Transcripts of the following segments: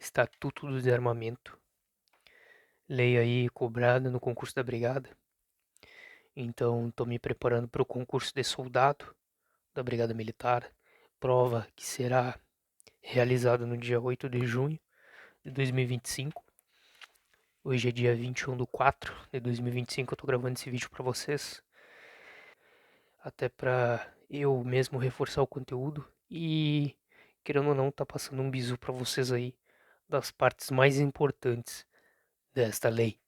Estatuto do Desarmamento, lei aí cobrada no concurso da Brigada. Então, estou me preparando para o concurso de soldado da Brigada Militar, prova que será realizada no dia 8 de junho de 2025. Hoje é dia 21/4/2025, eu estou gravando esse vídeo para vocês, até para eu mesmo reforçar o conteúdo e, querendo ou não, tá passando um bizu para vocês aí das partes mais importantes desta lei.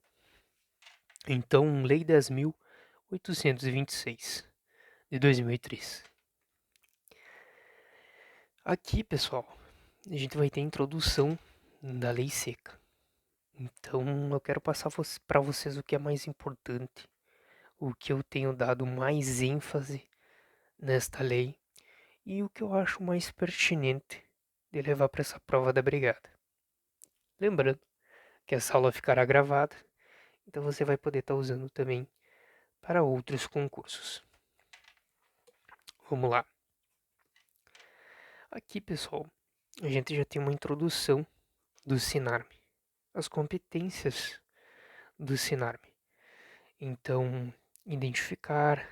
Então, Lei 10.826 de 2003. Aqui, pessoal, a gente vai ter a introdução da lei seca. Então, eu quero passar para vocês o que é mais importante, o que eu tenho dado mais ênfase nesta lei e o que eu acho mais pertinente de levar para essa prova da brigada. Lembrando que essa aula ficará gravada, então você vai poder estar usando também para outros concursos. Vamos lá. Aqui, pessoal, a gente já tem uma introdução do Sinarme, as competências do Sinarme. Então, identificar,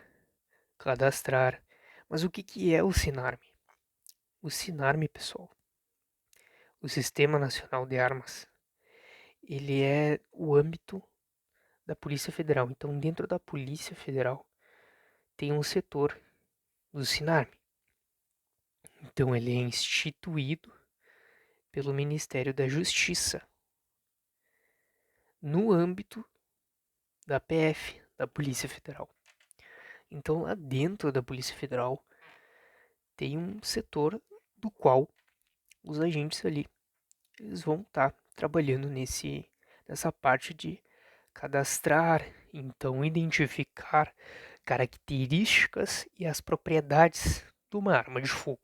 cadastrar. Mas o que é o Sinarme? O Sinarme, pessoal, o Sistema Nacional de Armas, ele é o âmbito da Polícia Federal. Então, dentro da Polícia Federal, tem um setor do Sinarme. Então, ele é instituído pelo Ministério da Justiça, no âmbito da PF, da Polícia Federal. Então, lá dentro da Polícia Federal, tem um setor do qual os agentes ali eles vão estar trabalhando nessa parte de cadastrar, então identificar características e as propriedades de uma arma de fogo.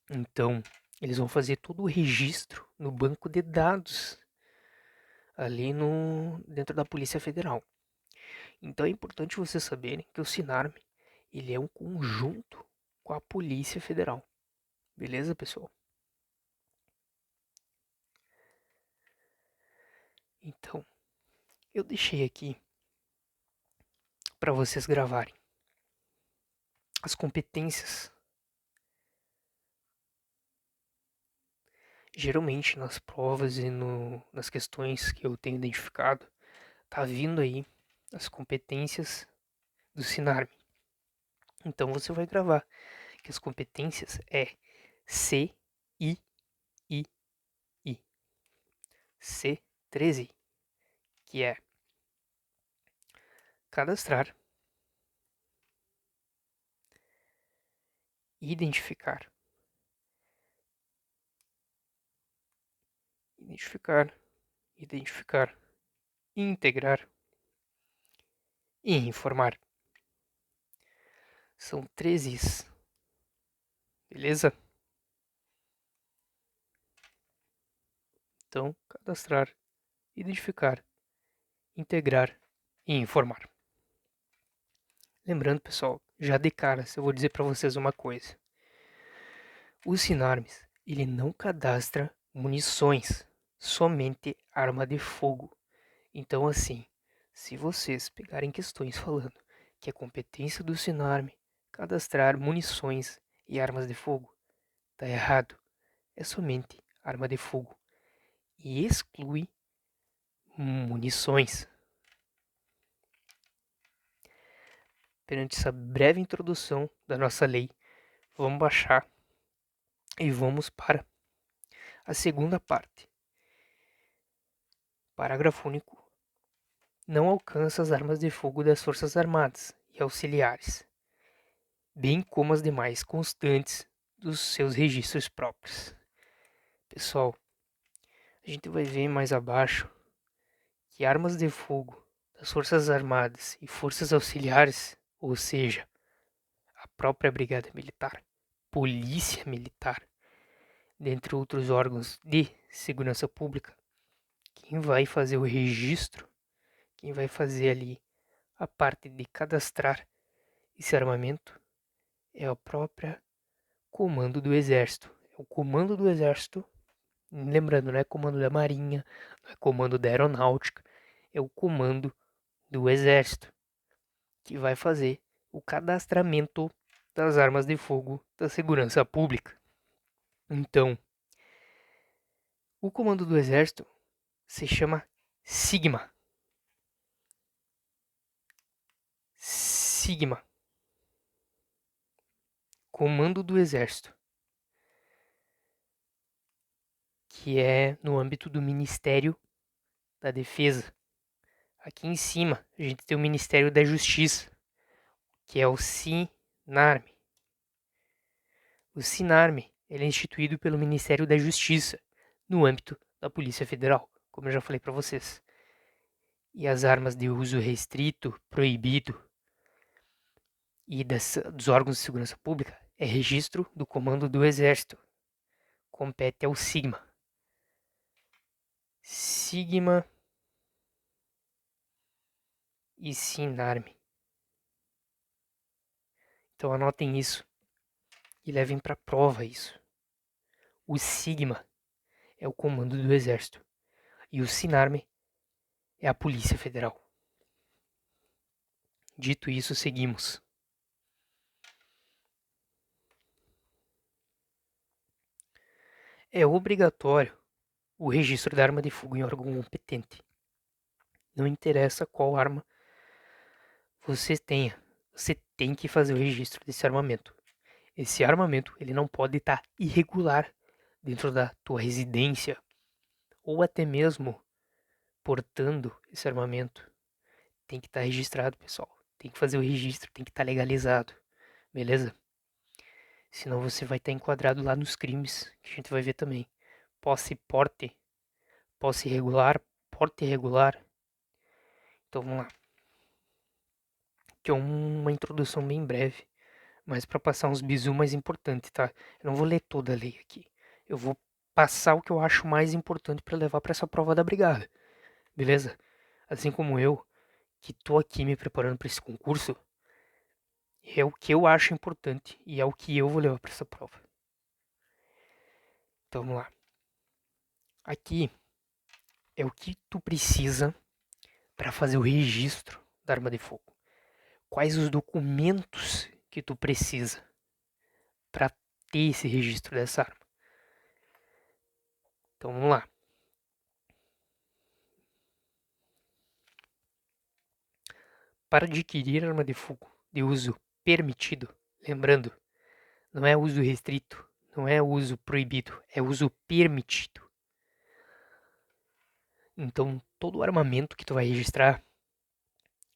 Então, eles vão fazer todo o registro no banco de dados ali dentro da Polícia Federal. Então é importante vocês saberem que o Sinarme ele é um conjunto com a Polícia Federal. Beleza, pessoal? Então, eu deixei aqui para vocês gravarem as competências. Geralmente nas provas e nas questões que eu tenho identificado, tá vindo aí as competências do Sinarme. Então você vai gravar que as competências é C, I, I, I. C13, que é cadastrar, identificar, integrar e informar. São 13 Is, beleza? Então, cadastrar, identificar, integrar e informar. Lembrando, pessoal, já de cara, eu vou dizer para vocês uma coisa. O Sinarmes, ele não cadastra munições, somente arma de fogo. Então, assim, se vocês pegarem questões falando que é competência do Sinarme cadastrar munições e armas de fogo, tá errado. É somente arma de fogo e exclui munições. Perante essa breve introdução da nossa lei, vamos baixar e vamos para a segunda parte. Parágrafo único. Não alcança as armas de fogo das Forças Armadas e auxiliares, bem como as demais constantes dos seus registros próprios. Pessoal, a gente vai ver mais abaixo que armas de fogo das Forças Armadas e Forças Auxiliares, ou seja, a própria Brigada Militar, Polícia Militar, dentre outros órgãos de segurança pública, quem vai fazer o registro, quem vai fazer ali a parte de cadastrar esse armamento é a própria Comando do Exército. É o Comando do Exército Lembrando, não é comando da Marinha, não é comando da Aeronáutica, é o comando do Exército, que vai fazer o cadastramento das armas de fogo da segurança pública. Então, o comando do Exército se chama Sigma. Sigma. Comando do Exército. Que é no âmbito do Ministério da Defesa. Aqui em cima, a gente tem o Ministério da Justiça, que é o SINARME. O SINARME ele é instituído pelo Ministério da Justiça, no âmbito da Polícia Federal, como eu já falei para vocês. E as armas de uso restrito, proibido e dos órgãos de segurança pública é registro do Comando do Exército. Compete ao Sigma. Sigma e SINARME. Então anotem isso e levem para prova isso. O Sigma é o comando do Exército e o SINARME é a Polícia Federal. Dito isso, seguimos. É obrigatório o registro da arma de fogo em órgão competente. Não interessa qual arma você tenha, você tem que fazer o registro desse armamento. Esse armamento ele não pode estar irregular dentro da tua residência ou até mesmo portando esse armamento. Tem que estar registrado, pessoal. Tem que fazer o registro, tem que estar legalizado, beleza? Senão você vai estar enquadrado lá nos crimes que a gente vai ver também. Posse e porte, posse irregular, porte irregular. Então vamos lá. Que é uma introdução bem breve, mas para passar uns bizu mais importantes, tá? Eu não vou ler toda a lei aqui. Eu vou passar o que eu acho mais importante para levar para essa prova da brigada, beleza? Assim como eu, que tô aqui me preparando para esse concurso, é o que eu acho importante e é o que eu vou levar para essa prova. Então vamos lá. Aqui é o que tu precisa para fazer o registro da arma de fogo. Quais os documentos que tu precisa para ter esse registro dessa arma. Então vamos lá. Para adquirir arma de fogo de uso permitido, lembrando, não é uso restrito, não é uso proibido, é uso permitido. Então todo o armamento que tu vai registrar,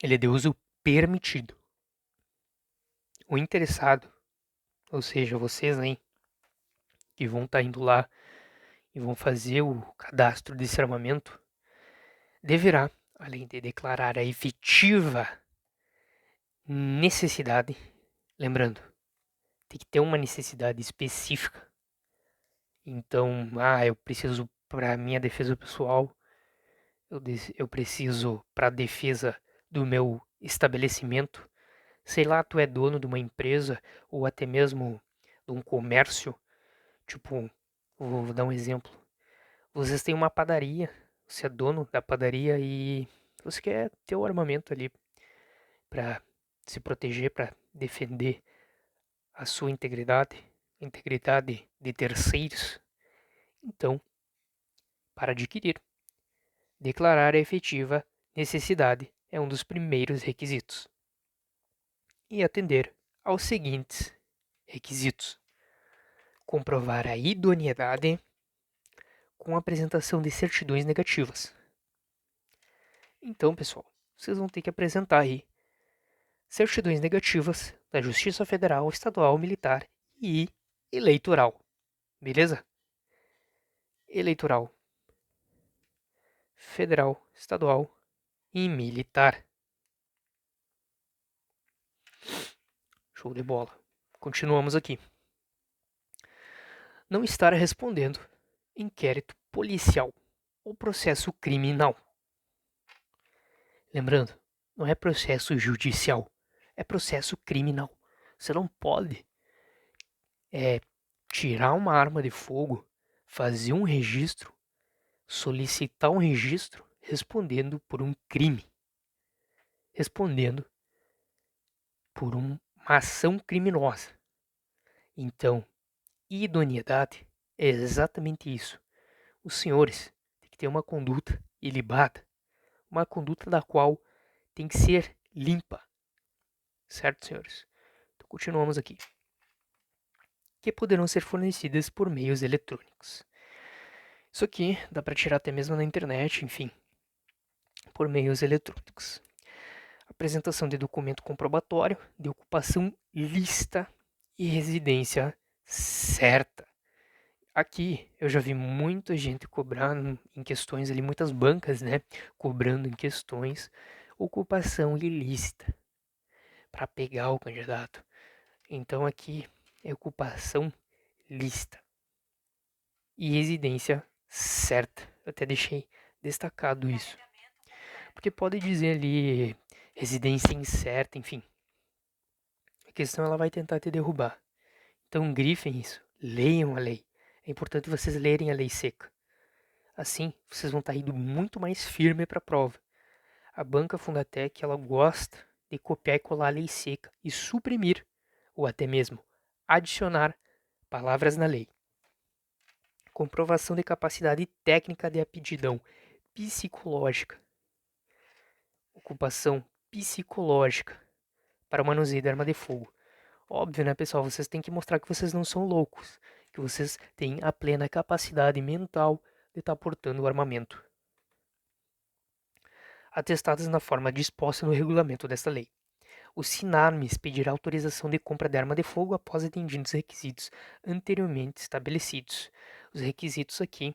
ele é de uso permitido. O interessado, ou seja, vocês aí que vão estar indo lá e vão fazer o cadastro desse armamento, deverá, além de declarar a efetiva necessidade, lembrando, tem que ter uma necessidade específica. Então, eu preciso para minha defesa pessoal, eu preciso para a defesa do meu estabelecimento. Sei lá, tu é dono de uma empresa ou até mesmo de um comércio, tipo, vou dar um exemplo. Vocês têm uma padaria, você é dono da padaria e você quer ter o armamento ali para se proteger, para defender a sua integridade de terceiros. Então, para adquirir, declarar a efetiva necessidade é um dos primeiros requisitos. E atender aos seguintes requisitos: comprovar a idoneidade com a apresentação de certidões negativas. Então, pessoal, vocês vão ter que apresentar aí certidões negativas da Justiça Federal, Estadual, Militar e Eleitoral. Beleza? Eleitoral, Federal, Estadual e Militar. Show de bola. Continuamos aqui. Não estar respondendo inquérito policial ou processo criminal. Lembrando, não é processo judicial, é processo criminal. Você não pode tirar uma arma de fogo, fazer um registro, solicitar um registro respondendo por um crime, respondendo por uma ação criminosa. Então, idoneidade é exatamente isso. Os senhores têm que ter uma conduta ilibada, uma conduta da qual tem que ser limpa, certo, senhores? Então, continuamos aqui. Que poderão ser fornecidas por meios eletrônicos. Isso aqui dá para tirar até mesmo na internet, enfim, por meios eletrônicos. Apresentação de documento comprobatório de ocupação lícita e residência certa. Aqui eu já vi muita gente cobrando em questões ali, muitas bancas, né, cobrando em questões ocupação ilícita para pegar o candidato. Então aqui é ocupação lícita e residência certa. Eu até deixei destacado isso. Porque pode dizer ali residência incerta, enfim. A questão ela vai tentar te derrubar. Então grifem isso, leiam a lei. É importante vocês lerem a lei seca. Assim, vocês vão estar indo muito mais firme para a prova. A banca Fundatec ela gosta de copiar e colar a lei seca e suprimir, ou até mesmo adicionar palavras na lei. Comprovação de capacidade técnica de aptidão psicológica. Ocupação psicológica para o manuseio da arma de fogo. Óbvio, né, pessoal? Vocês têm que mostrar que vocês não são loucos, que vocês têm a plena capacidade mental de estar portando o armamento. Atestadas na forma disposta no regulamento desta lei. O SINARMES pedirá autorização de compra de arma de fogo após atendidos os requisitos anteriormente estabelecidos. Os requisitos aqui,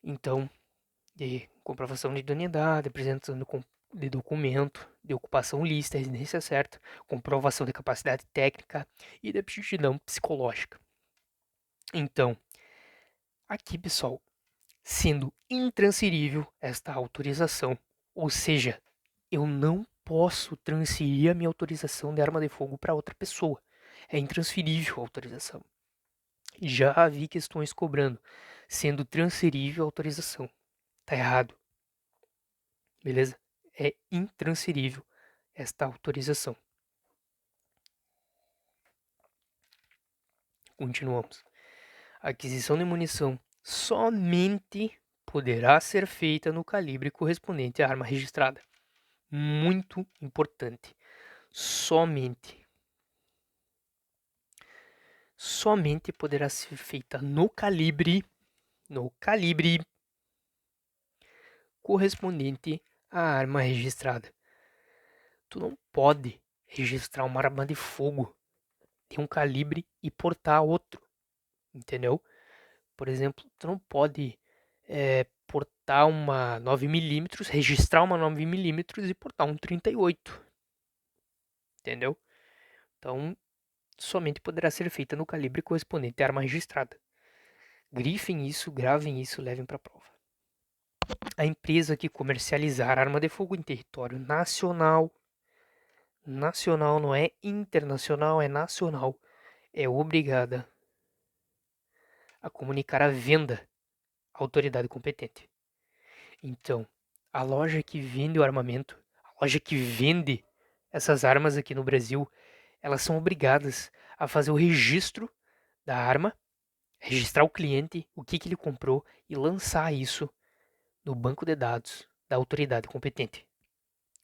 então, de comprovação de idoneidade, apresentação de documento, de ocupação lícita, residência certa, comprovação de capacidade técnica e de aptidão psicológica. Então, aqui, pessoal, sendo intransferível esta autorização, ou seja, eu não posso transferir a minha autorização de arma de fogo para outra pessoa. É intransferível a autorização. Já vi questões cobrando, sendo transferível a autorização. Tá errado. Beleza? É intransferível esta autorização. Continuamos. A aquisição de munição somente poderá ser feita no calibre correspondente à arma registrada. Muito importante. Somente poderá ser feita no calibre correspondente à arma registrada. Tu não pode registrar uma arma de fogo de um calibre e portar outro, entendeu? Por exemplo, tu não pode portar uma 9mm, registrar uma 9mm e portar um 38, entendeu? Então, somente poderá ser feita no calibre correspondente à arma registrada. Grifem isso, gravem isso, levem para a prova. A empresa que comercializar arma de fogo em território nacional não é internacional, é nacional, é obrigada a comunicar a venda à autoridade competente. Então, a loja que vende o armamento, a loja que vende essas armas aqui no Brasil, elas são obrigadas a fazer o registro da arma, registrar o cliente, o que ele comprou e lançar isso no banco de dados da autoridade competente.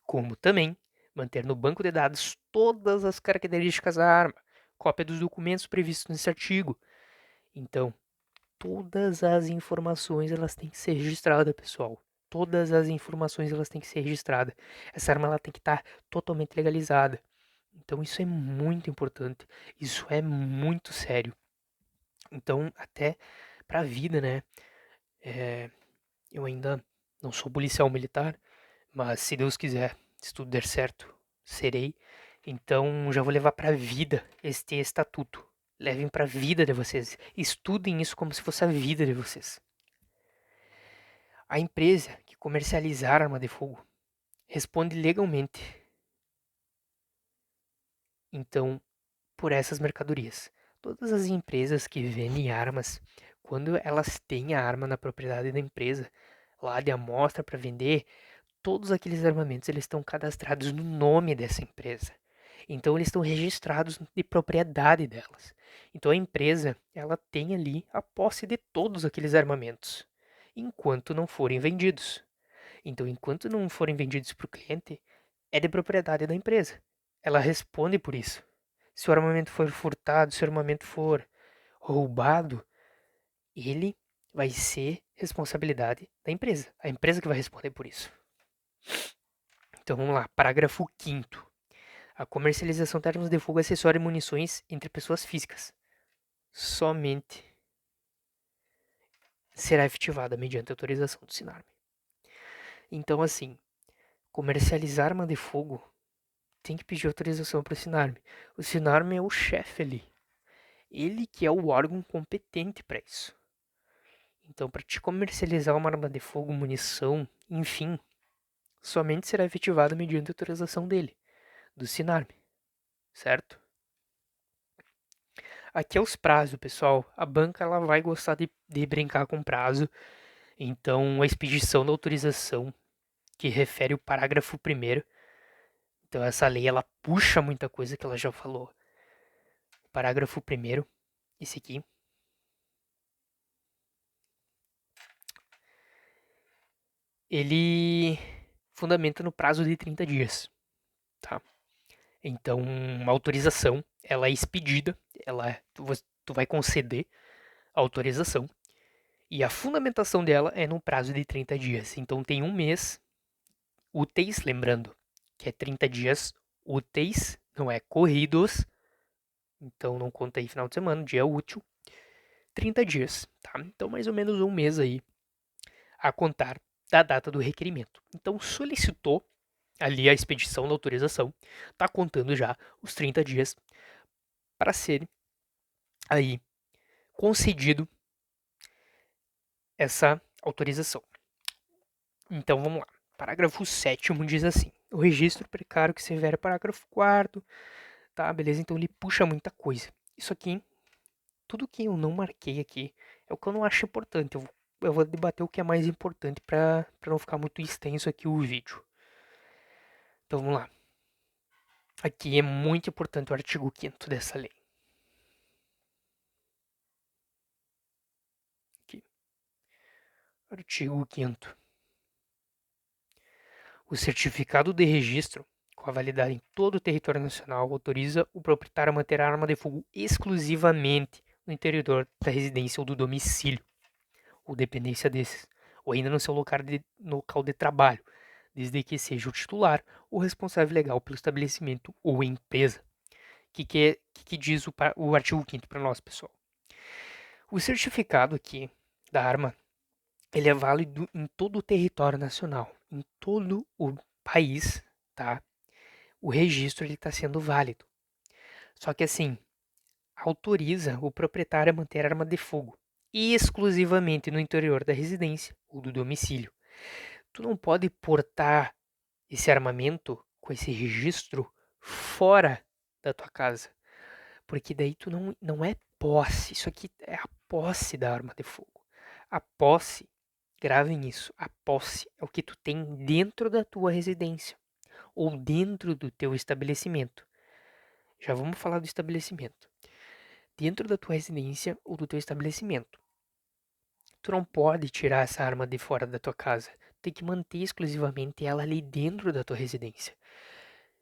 Como também manter no banco de dados todas as características da arma, cópia dos documentos previstos nesse artigo. Então, todas as informações elas têm que ser registradas, pessoal. Todas as informações elas têm que ser registradas. Essa arma ela tem que estar totalmente legalizada. Então isso é muito importante. Isso é muito sério. Então até para a vida, né? Eu ainda não sou policial militar, mas se Deus quiser, se tudo der certo, serei. Então já vou levar para a vida este estatuto. Levem para a vida de vocês. Estudem isso como se fosse a vida de vocês. A empresa que comercializar arma de fogo responde legalmente, então, por essas mercadorias. Todas as empresas que vendem armas quando elas têm a arma na propriedade da empresa, lá de amostra para vender, todos aqueles armamentos eles estão cadastrados no nome dessa empresa. Então eles estão registrados de propriedade delas. Então a empresa, ela tem ali a posse de todos aqueles armamentos, enquanto não forem vendidos. Então, enquanto não forem vendidos para o cliente, é de propriedade da empresa. Ela responde por isso. Se o armamento for furtado, se o armamento for roubado, ele vai ser responsabilidade da empresa. A empresa que vai responder por isso. Então vamos lá, parágrafo 5º. A comercialização de armas de fogo, acessório e munições entre pessoas físicas somente será efetivada mediante autorização do SINARM. Então assim, comercializar arma de fogo tem que pedir autorização para o SINARM. O SINARM é o chefe ali. Ele que é o órgão competente para isso. Então, para te comercializar uma arma de fogo, munição, enfim, somente será efetivada mediante autorização dele, do SINARM, certo? Aqui é os prazos, pessoal. A banca ela vai gostar de brincar com prazo. Então, a expedição da autorização, que refere o parágrafo 1º. Então, essa lei ela puxa muita coisa que ela já falou. O parágrafo 1º, esse aqui. Ele fundamenta no prazo de 30 dias, tá? Então, uma autorização, ela é expedida, tu vai conceder a autorização e a fundamentação dela é no prazo de 30 dias. Então, tem um mês úteis, lembrando que é 30 dias úteis, não é corridos, então não conta aí final de semana, dia útil, 30 dias, tá? Então, mais ou menos um mês aí a contar da data do requerimento. Então, solicitou ali a expedição da autorização, está contando já os 30 dias para ser aí concedido essa autorização. Então vamos lá. Parágrafo 7º diz assim: o registro precário que se refere ao parágrafo 4º, tá, beleza? Então ele puxa muita coisa. Isso aqui, tudo que eu não marquei aqui é o que eu não acho importante. Eu vou debater o que é mais importante para não ficar muito extenso aqui o vídeo. Então vamos lá. Aqui é muito importante o artigo 5º dessa lei. Aqui. Artigo 5º. O certificado de registro, com a validade em todo o território nacional, autoriza o proprietário a manter a arma de fogo exclusivamente no interior da residência ou do domicílio, ou dependência desses, ou ainda no seu local de trabalho, desde que seja o titular ou responsável legal pelo estabelecimento ou empresa. O que diz o artigo 5º para nós, pessoal? O certificado aqui da arma ele é válido em todo o território nacional, em todo o país, tá? O registro ele está sendo válido. Só que assim, autoriza o proprietário a manter arma de fogo exclusivamente no interior da residência ou do domicílio. Tu não pode portar esse armamento com esse registro fora da tua casa, porque daí tu não é posse. Isso aqui é a posse da arma de fogo. A posse, gravem isso, a posse é o que tu tem dentro da tua residência ou dentro do teu estabelecimento. Já vamos falar do estabelecimento. Dentro da tua residência ou do teu estabelecimento. Tu não pode tirar essa arma de fora da tua casa. Tem que manter exclusivamente ela ali dentro da tua residência.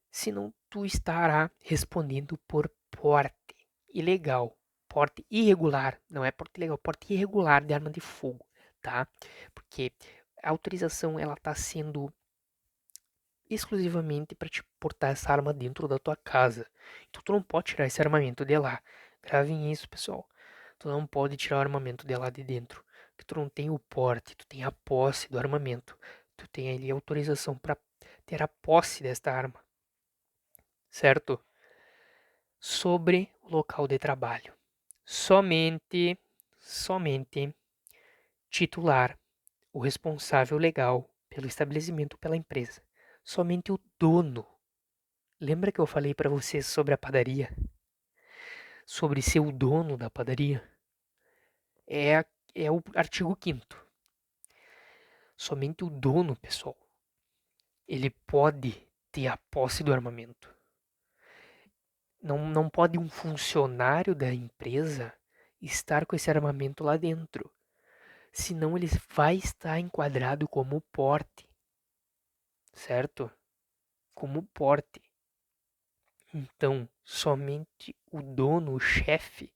Senão tu estará respondendo por porte ilegal, porte irregular, não é porte ilegal, porte irregular de arma de fogo, tá? Porque a autorização ela está sendo exclusivamente para te portar essa arma dentro da tua casa. Então tu não pode tirar esse armamento de lá. Gravem isso, pessoal. Tu não pode tirar o armamento de lá de dentro, porque tu não tem o porte, tu tem a posse do armamento. Tu tem ali autorização para ter a posse desta arma. Certo? Sobre o local de trabalho. Somente titular, o responsável legal pelo estabelecimento ou pela empresa. Somente o dono. Lembra que eu falei para vocês sobre a padaria? Sobre ser o dono da padaria? É é o artigo 5º. Somente o dono, pessoal, ele pode ter a posse do armamento. Não pode um funcionário da empresa estar com esse armamento lá dentro, senão ele vai estar enquadrado como porte, certo? Como porte. Então, somente o dono, o chefe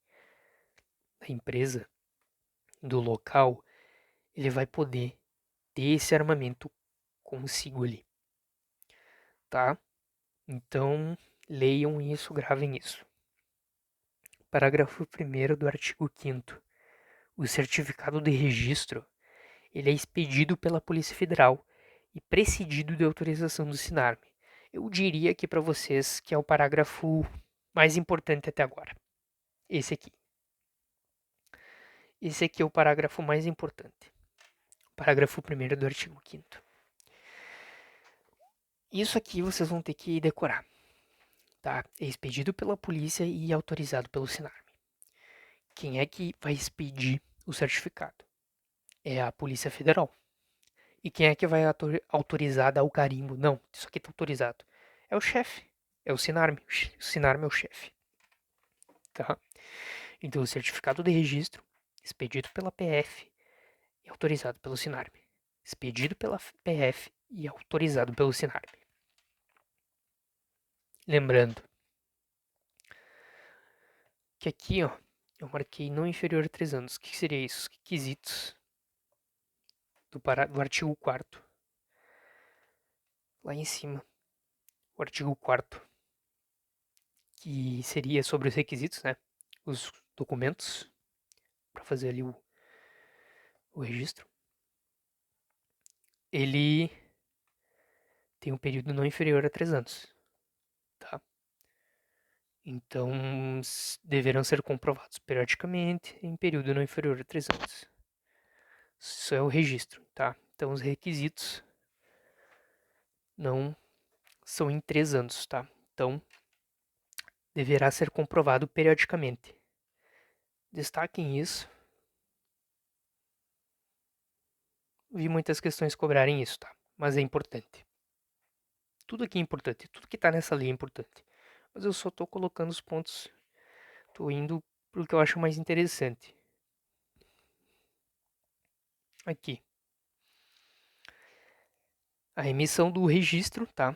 da empresa, do local, ele vai poder ter esse armamento consigo ali, tá? Então, leiam isso, gravem isso. Parágrafo 1º do artigo 5º. O certificado de registro, ele é expedido pela Polícia Federal e precedido de autorização do SINARM. Eu diria aqui para vocês que é o parágrafo mais importante até agora. Esse aqui. Esse aqui é o parágrafo mais importante. Parágrafo 1º do artigo 5º. Isso aqui vocês vão ter que decorar, tá? É expedido pela polícia e autorizado pelo SINARM. Quem é que vai expedir o certificado? É a Polícia Federal. E quem é que vai autorizar dar o carimbo? Não, isso aqui tá autorizado. É o chefe. É o SINARM. O SINARM é o chefe. Tá? Então, o certificado de registro, expedido pela PF e autorizado pelo SINARM. Expedido pela PF e autorizado pelo SINARM. Lembrando que aqui, ó, eu marquei não inferior a 3 anos. O que seria isso? Que quesitos do artigo 4º. Lá em cima. O artigo 4º. Que seria sobre os requisitos, né? Os documentos para fazer ali o registro. Ele tem um período não inferior a 3 anos, tá? Então, deverão ser comprovados periodicamente em período não inferior a 3 anos. Isso é o registro, tá? Então, os requisitos não são em 3 anos, tá? Então, deverá ser comprovado periodicamente. Destaquem isso. Vi muitas questões cobrarem isso, tá? Mas é importante. Tudo aqui é importante. Tudo que tá nessa lei é importante. Mas eu só tô colocando os pontos. Tô indo pro que eu acho mais interessante. Aqui. A emissão do registro, tá?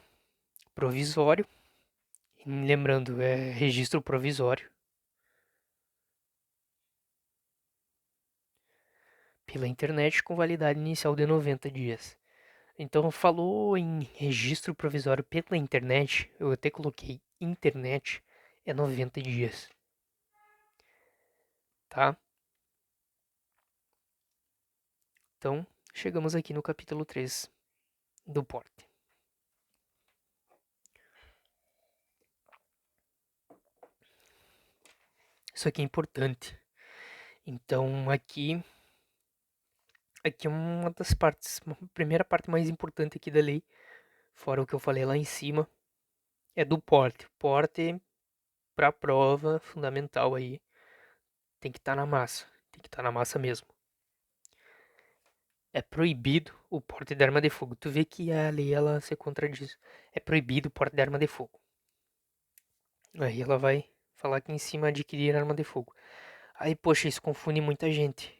Provisório. Lembrando, é registro provisório. Pela internet com validade inicial de 90 dias. Então, falou em registro provisório pela internet, eu até coloquei internet, é 90 dias. Tá? Então, chegamos aqui no capítulo 3 do porte. Isso aqui é importante. Então, aqui é uma das partes, a primeira parte mais importante aqui da lei, fora o que eu falei lá em cima, é do porte. Porte para prova fundamental aí tem que estar na massa, tem que estar na massa mesmo. É proibido o porte de arma de fogo. Tu vê que a lei ela se contradiz. É proibido o porte de arma de fogo. Aí ela vai falar que em cima adquirir arma de fogo. Aí, poxa, isso confunde muita gente.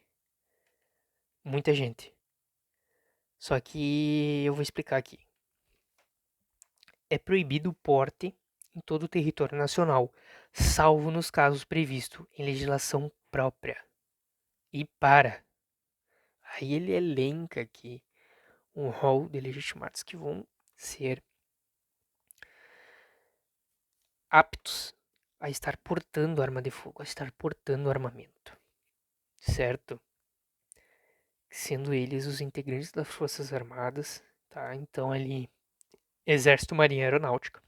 Muita gente. Só que eu vou explicar aqui. É proibido o porte em todo o território nacional, salvo nos casos previstos em legislação própria. E para. Aí ele elenca aqui um rol de legitimados que vão ser aptos a estar portando arma de fogo, a estar portando armamento, certo? Sendo eles os integrantes das Forças Armadas, tá? Então ali, Exército, Marinha e Aeronáutica,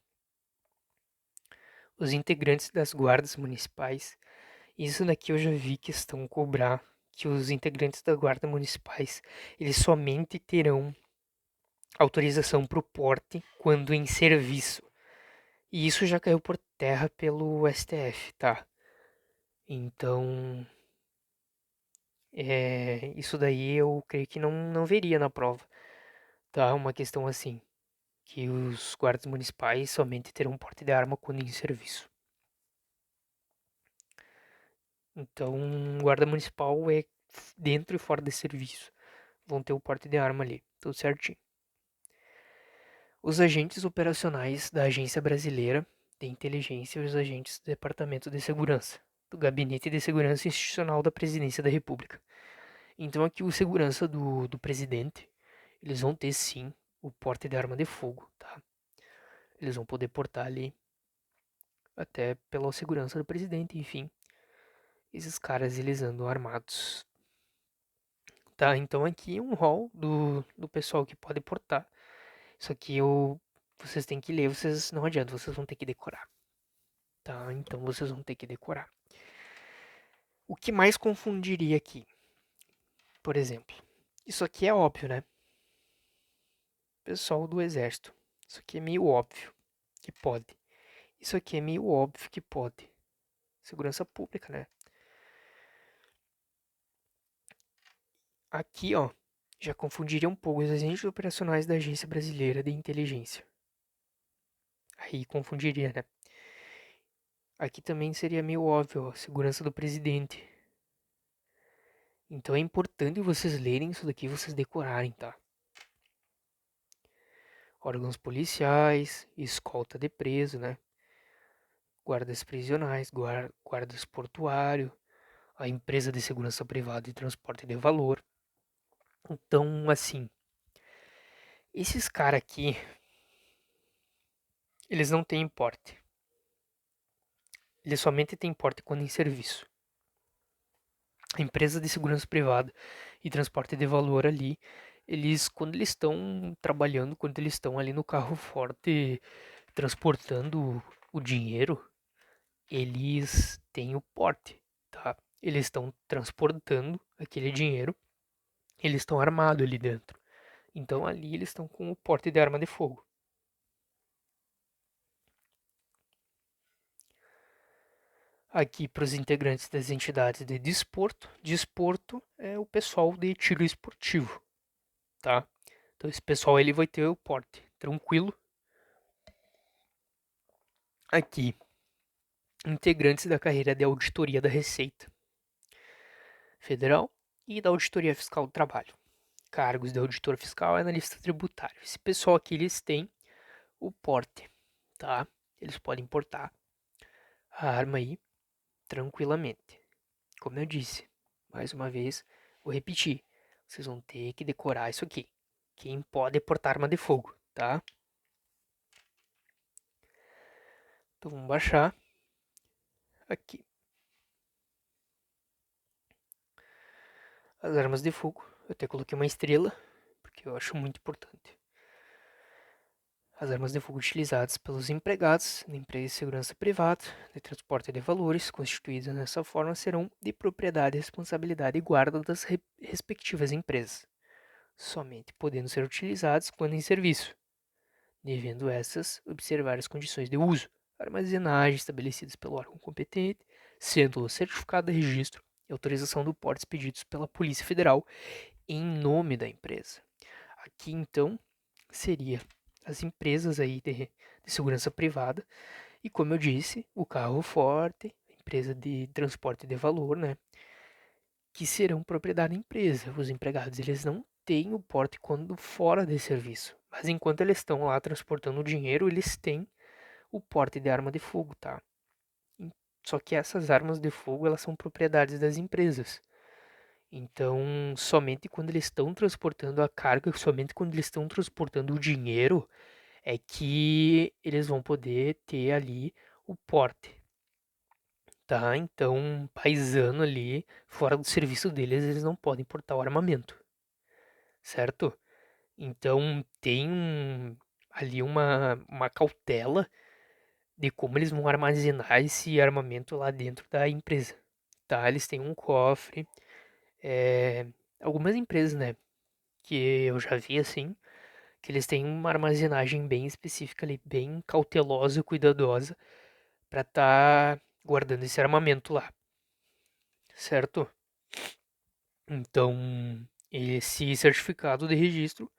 os integrantes das guardas municipais. Isso daqui eu já vi questão cobrar que os integrantes da guarda municipais, eles somente terão autorização para o porte quando em serviço. E isso já caiu por terra pelo STF, tá? Então, Isso daí eu creio que não veria na prova, tá? Uma questão assim, que os guardas municipais somente terão porte de arma quando em serviço. Então, guarda municipal é dentro e fora de serviço. Vão ter o porte de arma ali, tudo certinho. Os agentes operacionais da Agência Brasileira de Inteligência e os agentes do Departamento de Segurança, do Gabinete de Segurança Institucional da Presidência da República. Então, aqui o segurança do presidente, eles vão ter sim o porte de arma de fogo, tá? Eles vão poder portar ali, até pela segurança do presidente, enfim. Esses caras, eles andam armados, tá? Então, aqui é um rol do pessoal que pode portar. Isso aqui vocês têm que ler, vocês não adianta, vocês vão ter que decorar, tá? Então vocês vão ter que decorar. O que mais confundiria aqui? Por exemplo, isso aqui é óbvio, né? Pessoal do exército. Isso aqui é meio óbvio que pode. Isso aqui é meio óbvio que pode. Segurança pública, né? Aqui, ó, já confundiria um pouco os agentes operacionais da Agência Brasileira de Inteligência. Aí confundiria, né? Aqui também seria meio óbvio, ó, segurança do presidente. Então é importante vocês lerem isso daqui e vocês decorarem, tá? Órgãos policiais, escolta de preso, né? Guardas prisionais, guardas portuário, a empresa de segurança privada e transporte de valor. Então, assim, esses caras aqui, eles não têm porte. Eles somente têm porte quando em serviço. A empresa de segurança privada e transporte de valor ali, quando eles estão trabalhando, quando eles estão ali no carro forte transportando o dinheiro, eles têm o porte, tá? Eles estão transportando aquele dinheiro, eles estão armados ali dentro. Então ali eles estão com o porte de arma de fogo. Aqui para os integrantes das entidades de desporto, desporto é o pessoal de tiro esportivo, tá? Então esse pessoal ele vai ter o porte tranquilo. Aqui, integrantes da carreira de auditoria da Receita Federal e da Auditoria Fiscal do Trabalho. Cargos de auditor fiscal e analista tributário. Esse pessoal aqui eles têm o porte, tá? Eles podem portar a arma aí tranquilamente. Como eu disse, mais uma vez, vou repetir. Vocês vão ter que decorar isso aqui. Quem pode portar arma de fogo, tá? Então vamos baixar aqui. As armas de fogo. Eu até coloquei uma estrela, porque eu acho muito importante. As armas de fogo utilizadas pelos empregados da empresa de segurança privada de transporte de valores, constituídas dessa forma, serão de propriedade, responsabilidade e guarda das respectivas empresas, somente podendo ser utilizadas quando em serviço, devendo essas observar as condições de uso, armazenagem estabelecidas pelo órgão competente, sendo o certificado de registro e autorização do porte expedidos pela Polícia Federal em nome da empresa. Aqui então seria as empresas aí de segurança privada e, como eu disse, o carro forte, empresa de transporte de valor, né, que serão propriedade da empresa. Os empregados eles não têm o porte quando fora de serviço, mas enquanto eles estão lá transportando o dinheiro, eles têm o porte de arma de fogo, tá? Só que essas armas de fogo elas são propriedades das empresas. Então, somente quando eles estão transportando a carga, somente quando eles estão transportando o dinheiro, é que eles vão poder ter ali o porte, tá? Então, paisano ali, fora do serviço deles, eles não podem portar o armamento, certo? Então, tem ali uma cautela de como eles vão armazenar esse armamento lá dentro da empresa, tá? Eles têm um cofre, é, algumas empresas, né, que eu já vi assim, que eles têm uma armazenagem bem específica ali, bem cautelosa, cuidadosa, para estar guardando esse armamento lá, certo? Então, esse certificado de registro,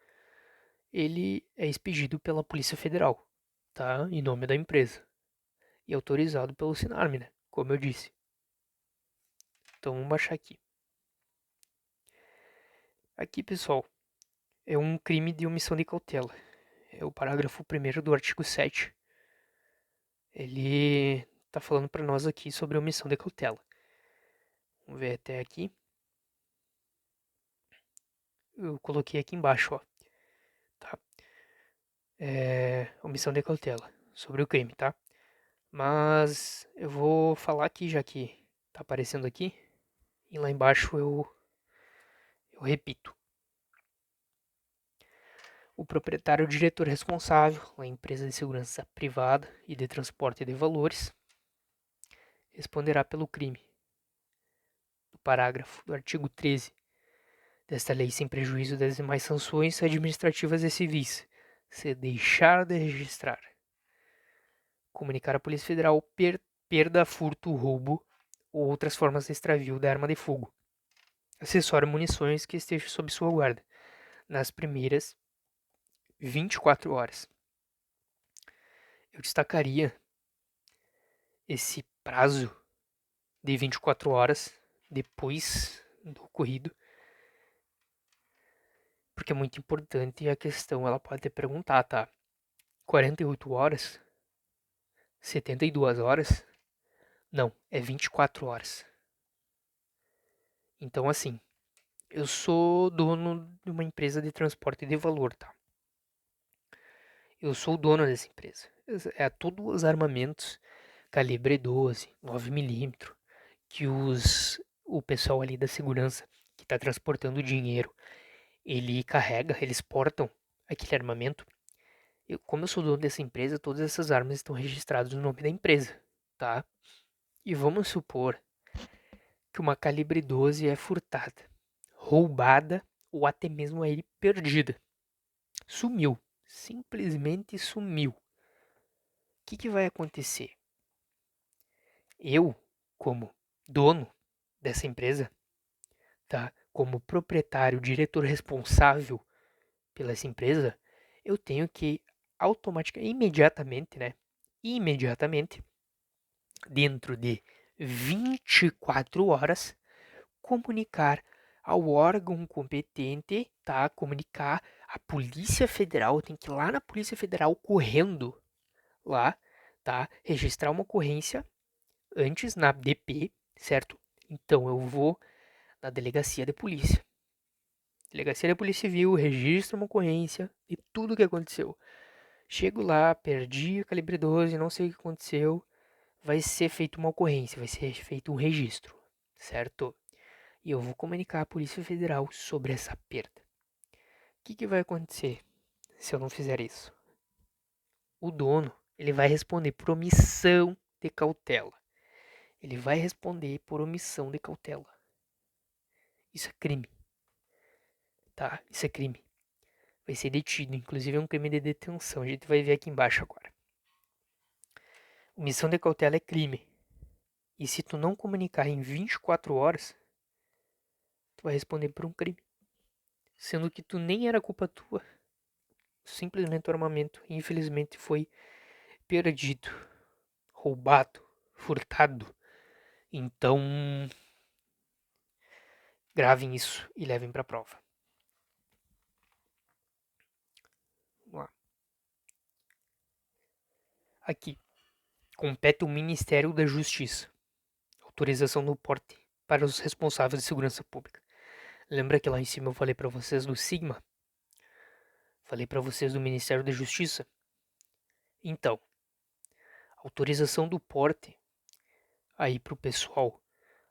ele é expedido pela Polícia Federal, tá? Em nome da empresa. E autorizado pelo Sinarme, né? Como eu disse. Então, vamos baixar aqui. Aqui, pessoal, é um crime de omissão de cautela. É o parágrafo 1º do artigo 7. Ele tá falando para nós aqui sobre omissão de cautela. Vamos ver até aqui. Eu coloquei aqui embaixo, ó. Tá? Omissão de cautela sobre o crime, tá? Mas eu vou falar aqui, já que tá aparecendo aqui. E lá embaixo eu repito. O proprietário ou diretor responsável, a empresa de segurança privada e de transporte de valores, responderá pelo crime do parágrafo do artigo 13 desta lei sem prejuízo das demais sanções administrativas e civis, se deixar de registrar, comunicar à Polícia Federal perda, furto, roubo ou outras formas de extravio da arma de fogo, acessório e munições que estejam sob sua guarda, nas primeiras 24 horas. Eu destacaria esse prazo de 24 horas depois do ocorrido, porque é muito importante a questão, ela pode te perguntar, tá? 48 horas? 72 horas? Não, é 24 horas. Então, assim, eu sou dono de uma empresa de transporte de valor, tá? Eu sou o dono dessa empresa. É todos os armamentos calibre 12, 9mm, que o pessoal ali da segurança que está transportando o dinheiro, ele carrega, eles portam aquele armamento. Como eu sou dono dessa empresa, todas essas armas estão registradas no nome da empresa, tá? E vamos supor que uma calibre 12 é furtada, roubada ou até mesmo aí perdida. Sumiu, simplesmente sumiu. O que vai acontecer? Eu, como dono dessa empresa, tá? Como proprietário, diretor responsável pela essa empresa, eu tenho que automaticamente, imediatamente, né? Imediatamente, dentro de 24 horas, comunicar ao órgão competente, tá? Comunicar à Polícia Federal, tem que ir lá na Polícia Federal correndo lá, tá? Registrar uma ocorrência antes na DP, certo? Então eu vou na delegacia de polícia. Delegacia de Polícia Civil, registro uma ocorrência e tudo o que aconteceu. Chego lá, perdi a calibre 12, não sei o que aconteceu. Vai ser feita uma ocorrência, vai ser feito um registro, certo? E eu vou comunicar à Polícia Federal sobre essa perda. O que vai acontecer se eu não fizer isso? O dono, ele vai responder por omissão de cautela. Ele vai responder por omissão de cautela. Isso é crime, tá? Isso é crime. Vai ser detido, inclusive é um crime de detenção. A gente vai ver aqui embaixo agora. Omissão de cautela é crime. E se tu não comunicar em 24 horas, tu vai responder por um crime. Sendo que tu nem era culpa tua. Simplesmente o armamento, infelizmente, foi perdido, roubado, furtado. Então, gravem isso e levem para a prova. Vamos lá. Aqui, compete o Ministério da Justiça. Autorização no porte para os responsáveis de segurança pública. Lembra que lá em cima eu falei para vocês do Sigma? Falei para vocês do Ministério da Justiça? Então, autorização do porte aí para o pessoal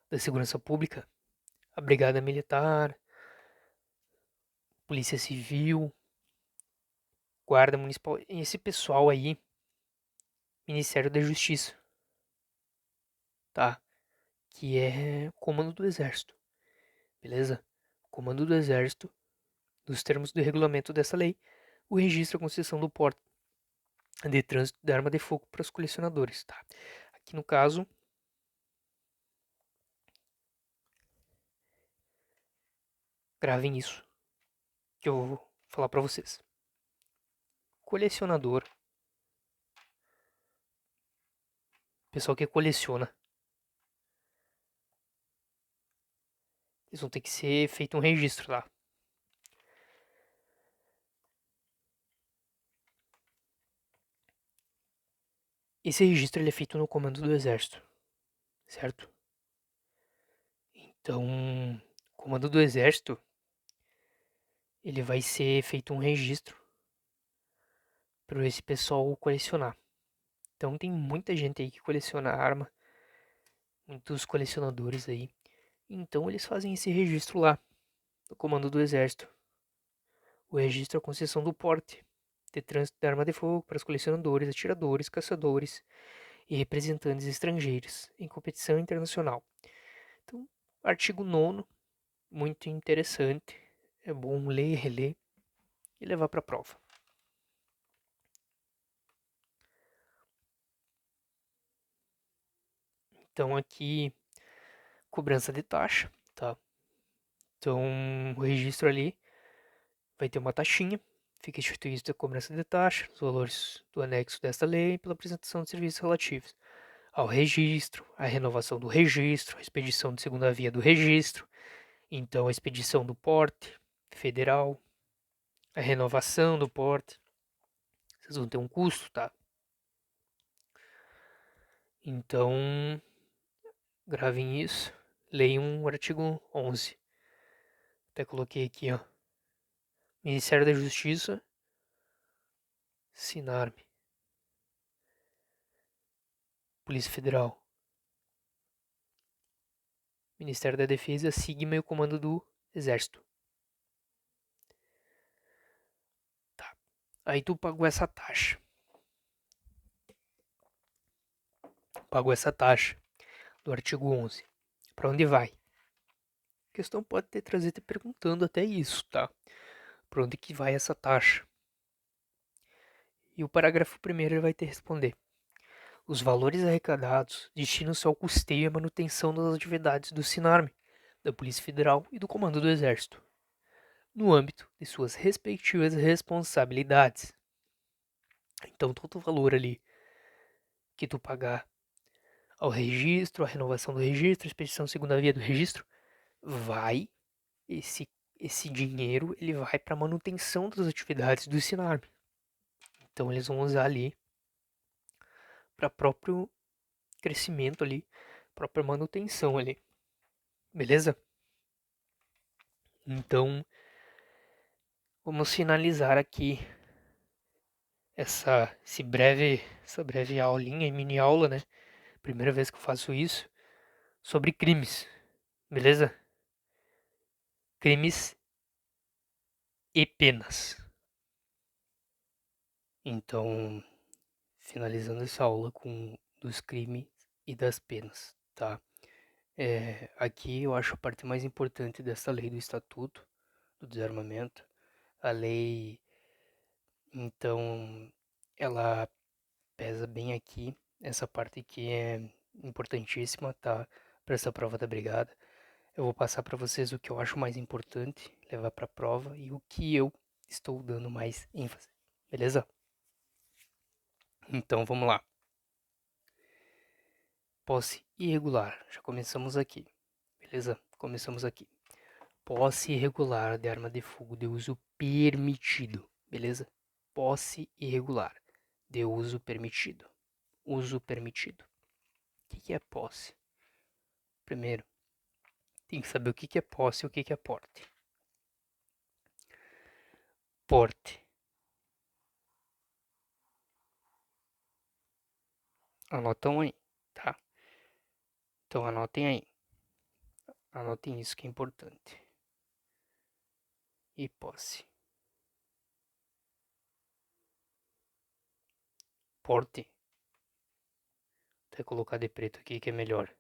da segurança pública, a Brigada Militar, Polícia Civil, Guarda Municipal, esse pessoal aí, Ministério da Justiça, tá? Que é comando do Exército, beleza? Comando do Exército, nos termos do regulamento dessa lei, o registro e a concessão do porte de trânsito de arma de fogo para os colecionadores, tá? Aqui no caso, Gravem isso que eu vou falar para vocês. Colecionador, pessoal que coleciona, eles vão ter que ser feito um registro lá. Esse registro ele é feito no comando do exército, certo? Então, o comando do exército, ele vai ser feito um registro para esse pessoal colecionar. Então tem muita gente aí que coleciona arma, muitos colecionadores aí. Então eles fazem esse registro lá, no comando do exército. O registro é a concessão do porte de trânsito de arma de fogo para os colecionadores, atiradores, caçadores e representantes estrangeiros em competição internacional. Então, artigo 9º, muito interessante. É bom ler, reler e levar para a prova. Então aqui, cobrança de taxa, tá? Então o registro ali vai ter uma taxinha, fica instituída a cobrança de taxa, os valores do anexo desta lei pela apresentação de serviços relativos ao registro, a renovação do registro, a expedição de segunda via do registro, então a expedição do porte federal, a renovação do porte, vocês vão ter um custo, tá? Então, gravem isso, leiam o artigo 11. Até coloquei aqui, ó. Ministério da Justiça, Sinarme, Polícia Federal, Ministério da Defesa, Sigma e o Comando do Exército. Tá. Aí tu pagou essa taxa. Pagou essa taxa do artigo 11. Para onde vai? A questão pode ter trazido te perguntando até isso, tá? Para onde que vai essa taxa? E o parágrafo primeiro vai te responder. Os valores arrecadados destinam-se ao custeio e à manutenção das atividades do Sinarme, da Polícia Federal e do Comando do Exército, no âmbito de suas respectivas responsabilidades. Então, todo o valor ali que tu pagar ao registro, a renovação do registro, a expedição segunda via do registro, vai, esse dinheiro, ele vai para manutenção das atividades do Sinarme. Então, eles vão usar ali para próprio crescimento ali, própria manutenção ali. Beleza? Então, vamos finalizar aqui essa breve aulinha, mini aula, né? Primeira vez que eu faço isso, sobre crimes, beleza? Crimes e penas. Então, finalizando essa aula com dos crimes e das penas, tá? Aqui eu acho a parte mais importante dessa lei do Estatuto do Desarmamento. A lei, então, ela pesa bem aqui, essa parte aqui é importantíssima, tá? Para essa prova da brigada. Eu vou passar para vocês o que eu acho mais importante levar para a prova e o que eu estou dando mais ênfase, beleza? Então vamos lá. Posse irregular, já começamos aqui, beleza? Começamos aqui. Posse irregular de arma de fogo de uso permitido, beleza? Posse irregular de uso permitido. Uso permitido. O que é posse? Primeiro, tem que saber o que é posse e o que é porte. Porte. Anotam aí, tá? Então anotem aí. Anotem isso que é importante. E posse. Porte. Vou colocar de preto aqui que é melhor.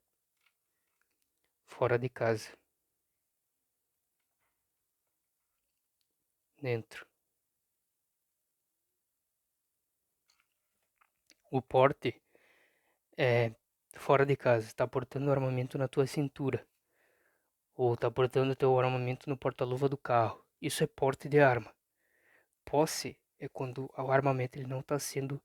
Fora de casa. Dentro. O porte é fora de casa. Está portando armamento na tua cintura. ou tá portando teu armamento no porta-luva do carro. Isso é porte de arma. Posse é quando o armamento ele não tá sendo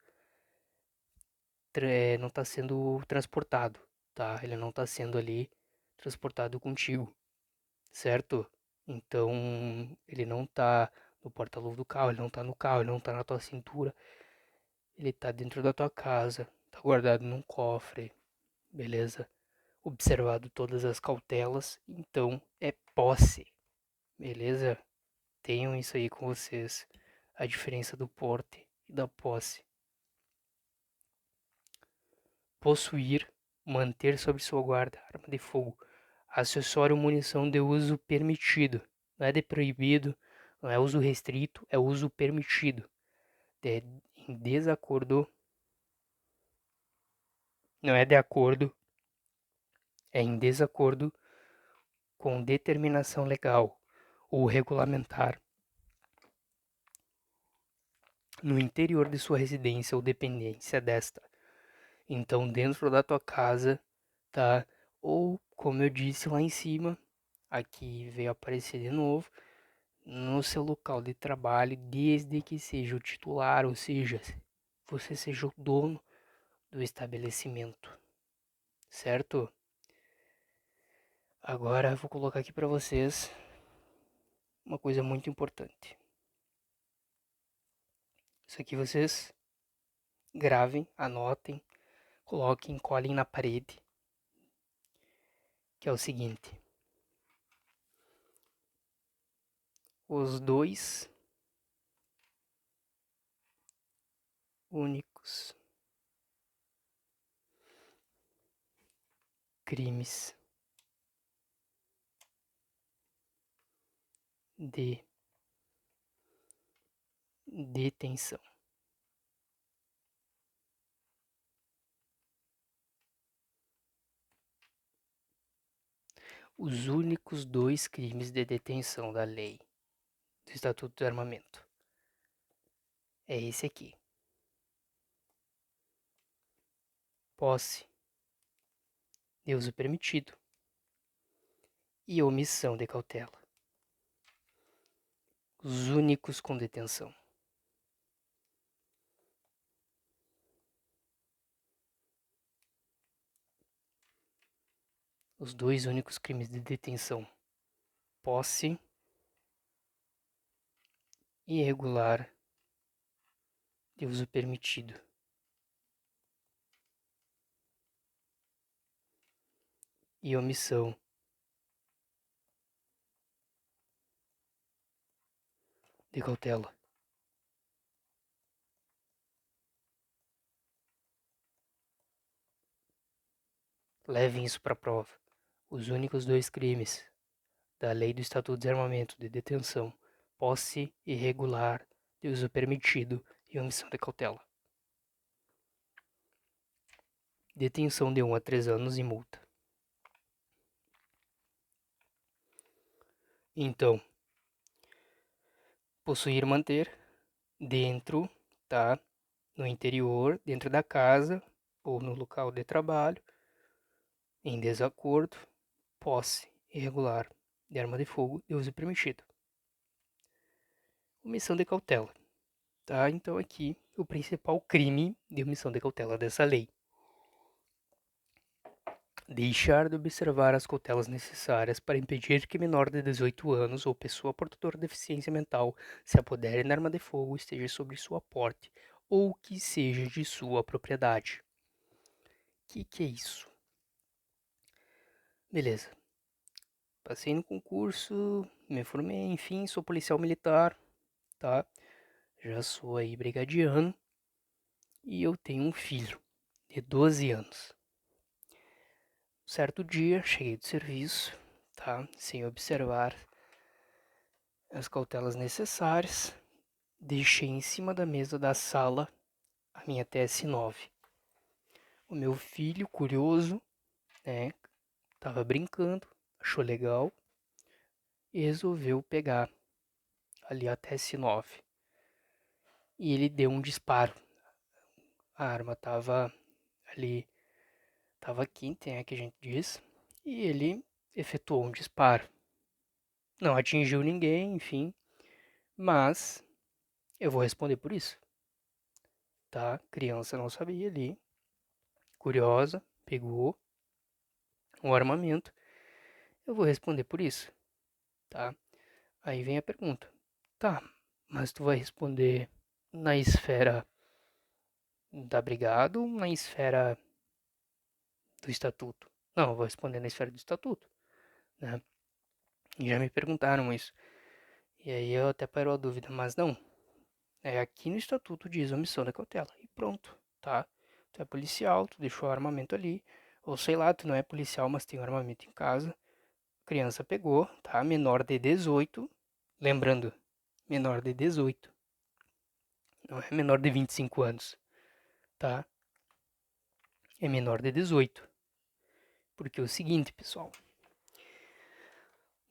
transportado, tá? Ele não tá sendo ali transportado contigo, certo? Então, ele não tá no porta-luva do carro, ele não tá no carro, ele não tá na tua cintura, ele tá dentro da tua casa, tá guardado num cofre, beleza? Observado todas as cautelas, então é posse, beleza? Tenham isso aí com vocês, a diferença do porte e da posse. Possuir, manter sob sua guarda, arma de fogo, acessório ou munição de uso permitido, não é de proibido, não é uso restrito, é uso permitido. É em desacordo, não é de acordo, é em desacordo com determinação legal ou regulamentar no interior de sua residência ou dependência desta. Então, dentro da tua casa, tá? Ou, como eu disse lá em cima, aqui veio aparecer de novo, no seu local de trabalho, desde que seja o titular, ou seja, você seja o dono do estabelecimento, certo? Agora eu vou colocar aqui para vocês uma coisa muito importante. Isso aqui vocês gravem, anotem, coloquem, colhem na parede, que é o seguinte: os dois únicos crimes de detenção. Os únicos dois crimes de detenção da lei do Estatuto do Armamento é esse aqui: posse de uso permitido e omissão de cautela. Os únicos com detenção. Os dois únicos crimes de detenção: posse irregular de uso permitido e omissão de cautela. Levem isso para prova. Os únicos dois crimes da Lei do Estatuto de Armamento de detenção: posse irregular de uso permitido e omissão de cautela. Detenção de 1 a 3 anos e multa. Então, possuir, manter dentro, tá? No interior, dentro da casa ou no local de trabalho, em desacordo, posse irregular de arma de fogo de uso permitido. Omissão de cautela, tá? Então aqui o principal crime de omissão de cautela dessa lei: deixar de observar as cautelas necessárias para impedir que menor de 18 anos ou pessoa portadora de deficiência mental se apodere da arma de fogo, esteja sobre sua porte ou que seja de sua propriedade. Que é isso? Beleza. Passei no concurso, me formei, enfim, sou policial militar, tá? Já sou aí brigadiano e eu tenho um filho de 12 anos. Certo dia, cheguei do serviço, tá? Sem observar as cautelas necessárias, deixei em cima da mesa da sala a minha TS9. O meu filho, curioso, né, tava brincando, achou legal e resolveu pegar ali a TS9. E ele deu um disparo. A arma tava ali, tava quente, né, que a gente diz, e ele efetuou um disparo. Não atingiu ninguém, enfim, mas eu vou responder por isso, tá? Criança não sabia ali, curiosa, pegou um armamento, eu vou responder por isso, tá? Aí vem a pergunta, tá, mas tu vai responder na esfera da brigada ou na esfera do estatuto? Não, eu vou responder na esfera do estatuto, né? E já me perguntaram isso. E aí eu até parou a dúvida, mas não. É aqui no estatuto diz omissão da cautela. E pronto, tá? Tu é policial, tu deixou o armamento ali. Ou sei lá, tu não é policial, mas tem o armamento em casa. Criança pegou, tá? Menor de 18. Lembrando, menor de 18. Não é menor de 25 anos, tá? É menor de 18. Porque é o seguinte, pessoal.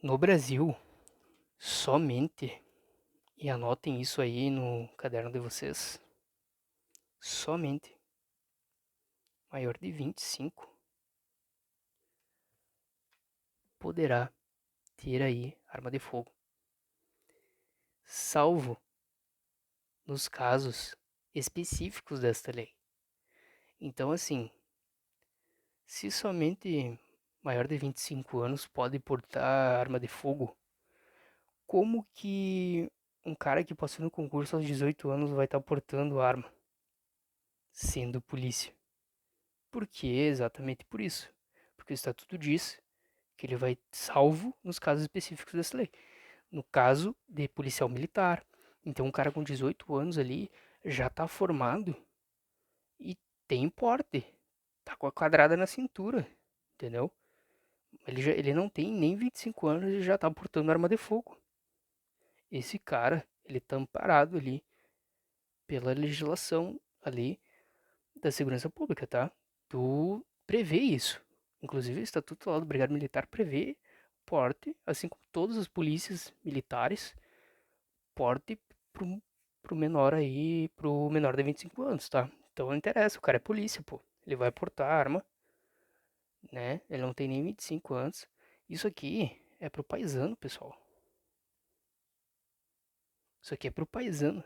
No Brasil, somente, e anotem isso aí no caderno de vocês, somente maior de 25 poderá ter aí arma de fogo, salvo nos casos específicos desta lei. Então, assim, se somente maior de 25 anos pode portar arma de fogo, como que um cara que passou no concurso aos 18 anos vai estar portando arma, sendo polícia? Por quê? Exatamente por isso. Porque o estatuto diz que ele vai salvo nos casos específicos dessa lei. No caso de policial militar. Então, um cara com 18 anos ali já está formado e tem porte. Tá com a quadrada na cintura, entendeu? Ele não tem nem 25 anos e já tá portando arma de fogo. Esse cara, ele tá amparado ali pela legislação ali da segurança pública, tá? Tu prevê isso. Inclusive, o Estatuto lá do Brigado Militar prevê porte, assim como todas as polícias militares, porte pro menor aí, pro menor de 25 anos, tá? Então não interessa, o cara é polícia, pô. Ele vai portar arma, né? Ele não tem nem 25 anos. Isso aqui é pro paisano, pessoal. Isso aqui é pro paisano.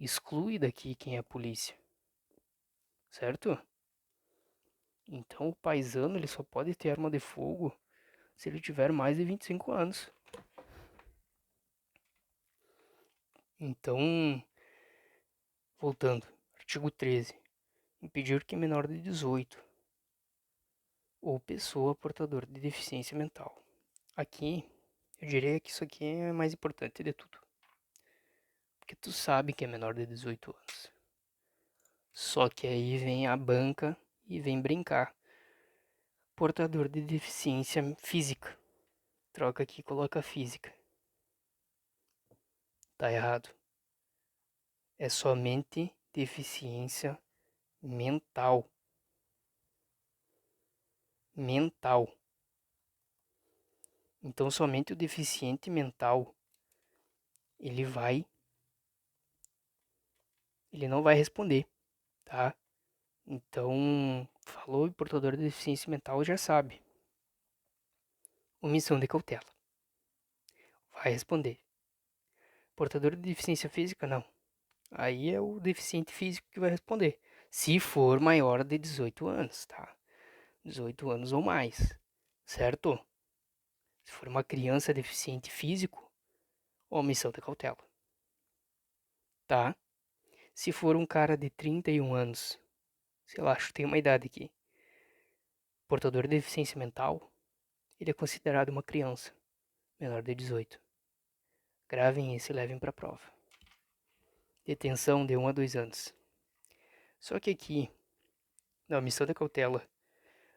Exclui daqui quem é polícia, certo? Então o paisano ele só pode ter arma de fogo se ele tiver mais de 25 anos. Então, voltando, artigo 13. Impedir que menor de 18 ou pessoa portadora de deficiência mental. Aqui, eu diria que isso aqui é mais importante de tudo. Porque tu sabe que é menor de 18 anos. Só que aí vem a banca e vem brincar. Portador de deficiência física. Troca aqui e coloca física. Tá errado. É somente deficiência mental. Mental. Então somente o deficiente mental ele não vai responder, tá? Então, falou em portador de deficiência mental já sabe. Omissão de cautela. Vai responder. Portador de deficiência física, não. Aí é o deficiente físico que vai responder. Se for maior de 18 anos, tá? 18 anos ou mais, certo? Se for uma criança deficiente físico, omissão de cautela, tá? Se for um cara de 31 anos, sei lá, acho que tem uma idade aqui, portador de deficiência mental, ele é considerado uma criança menor de 18. Gravem isso e levem para a prova. Detenção de 1 a 2 anos. Só que aqui, na omissão de cautela,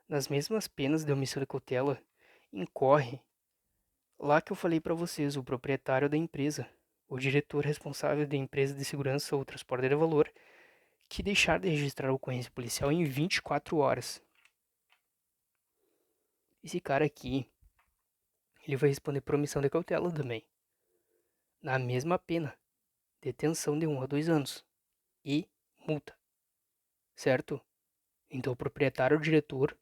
nas mesmas penas de omissão de cautela, incorre lá que eu falei para vocês, o proprietário da empresa, o diretor responsável da empresa de segurança ou transporte de valor, que deixar de registrar a ocorrência policial em 24 horas. Esse cara aqui, ele vai responder por omissão de cautela também. Na mesma pena, detenção de 1 a 2 anos e multa, certo? Então o proprietário ou diretor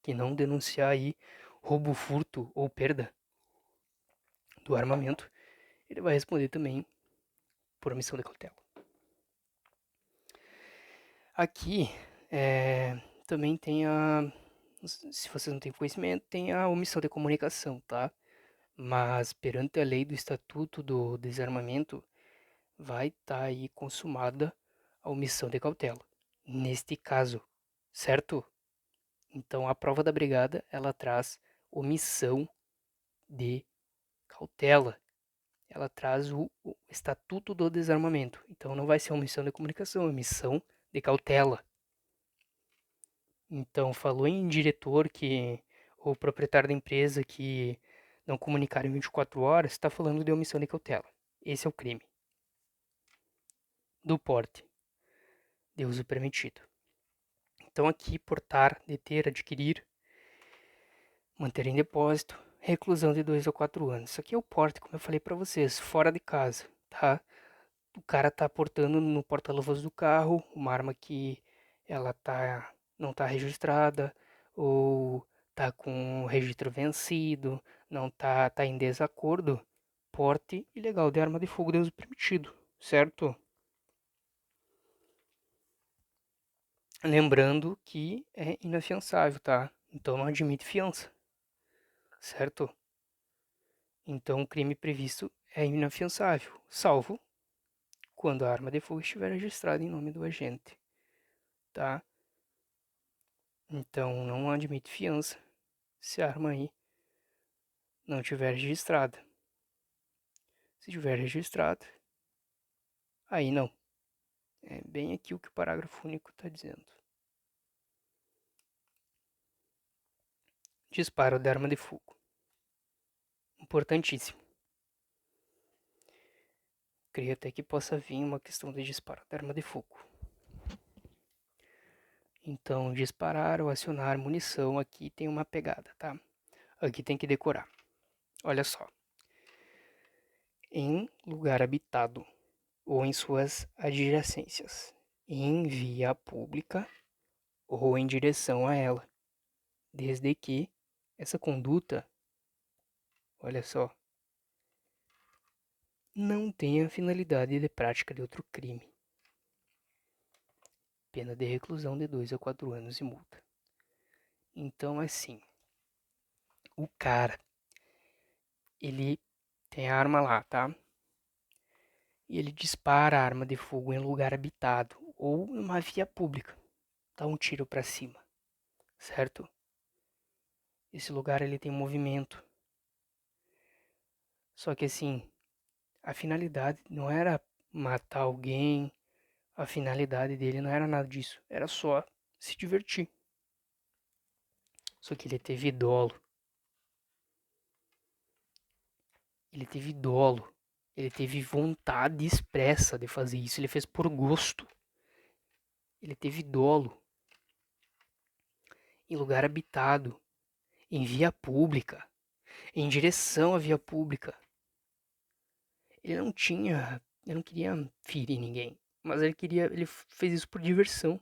que não denunciar aí roubo, furto ou perda do armamento, ele vai responder também por omissão de cautela. Aqui também tem se vocês não têm conhecimento, tem a omissão de comunicação, tá? Mas perante a lei do Estatuto do Desarmamento, vai estar aí consumada a omissão de cautela. Neste caso, certo? Então a prova da brigada, ela traz omissão de cautela. Ela traz o Estatuto do Desarmamento. Então não vai ser omissão de comunicação, é omissão de cautela. Então falou em diretor ou proprietário da empresa que não comunicar em 24 horas, está falando de omissão de cautela. Esse é o crime do porte de uso permitido. Então aqui, portar, deter, adquirir, manter em depósito, reclusão de 2 a 4 anos. Isso aqui é o porte, como eu falei para vocês, fora de casa, tá? O cara tá portando no porta-luvas do carro uma arma que ela não tá registrada ou tá com o registro vencido, não tá em desacordo, porte ilegal de arma de fogo de uso permitido, certo? Lembrando que é inafiançável, tá? Então não admite fiança, certo? Então o crime previsto é inafiançável, salvo quando a arma de fogo estiver registrada em nome do agente, tá? Então não admite fiança se a arma aí não tiver registrada. Se tiver registrada, aí não. É bem aqui o que o parágrafo único está dizendo. Disparo da arma de fogo. Importantíssimo. Creio até que possa vir uma questão de disparo da arma de fogo. Então, disparar ou acionar munição aqui tem uma pegada, tá? Aqui tem que decorar. Olha só. Em lugar habitado ou em suas adjacências, em via pública ou em direção a ela, desde que essa conduta, olha só, não tenha finalidade de prática de outro crime. Pena de reclusão de 2 a 4 anos e multa. Então, assim, o cara, ele tem a arma lá, tá? E ele dispara a arma de fogo em lugar habitado ou numa via pública. Dá um tiro para cima, certo? Esse lugar ele tem movimento. Só que assim, a finalidade não era matar alguém, a finalidade dele não era nada disso, era só se divertir. Só que ele teve dolo. Ele teve dolo. Ele teve vontade expressa de fazer isso. Ele fez por gosto. Ele teve dolo. Em lugar habitado. Em via pública. Em direção à via pública. Ele não tinha. Ele não queria ferir ninguém. Mas ele fez isso por diversão.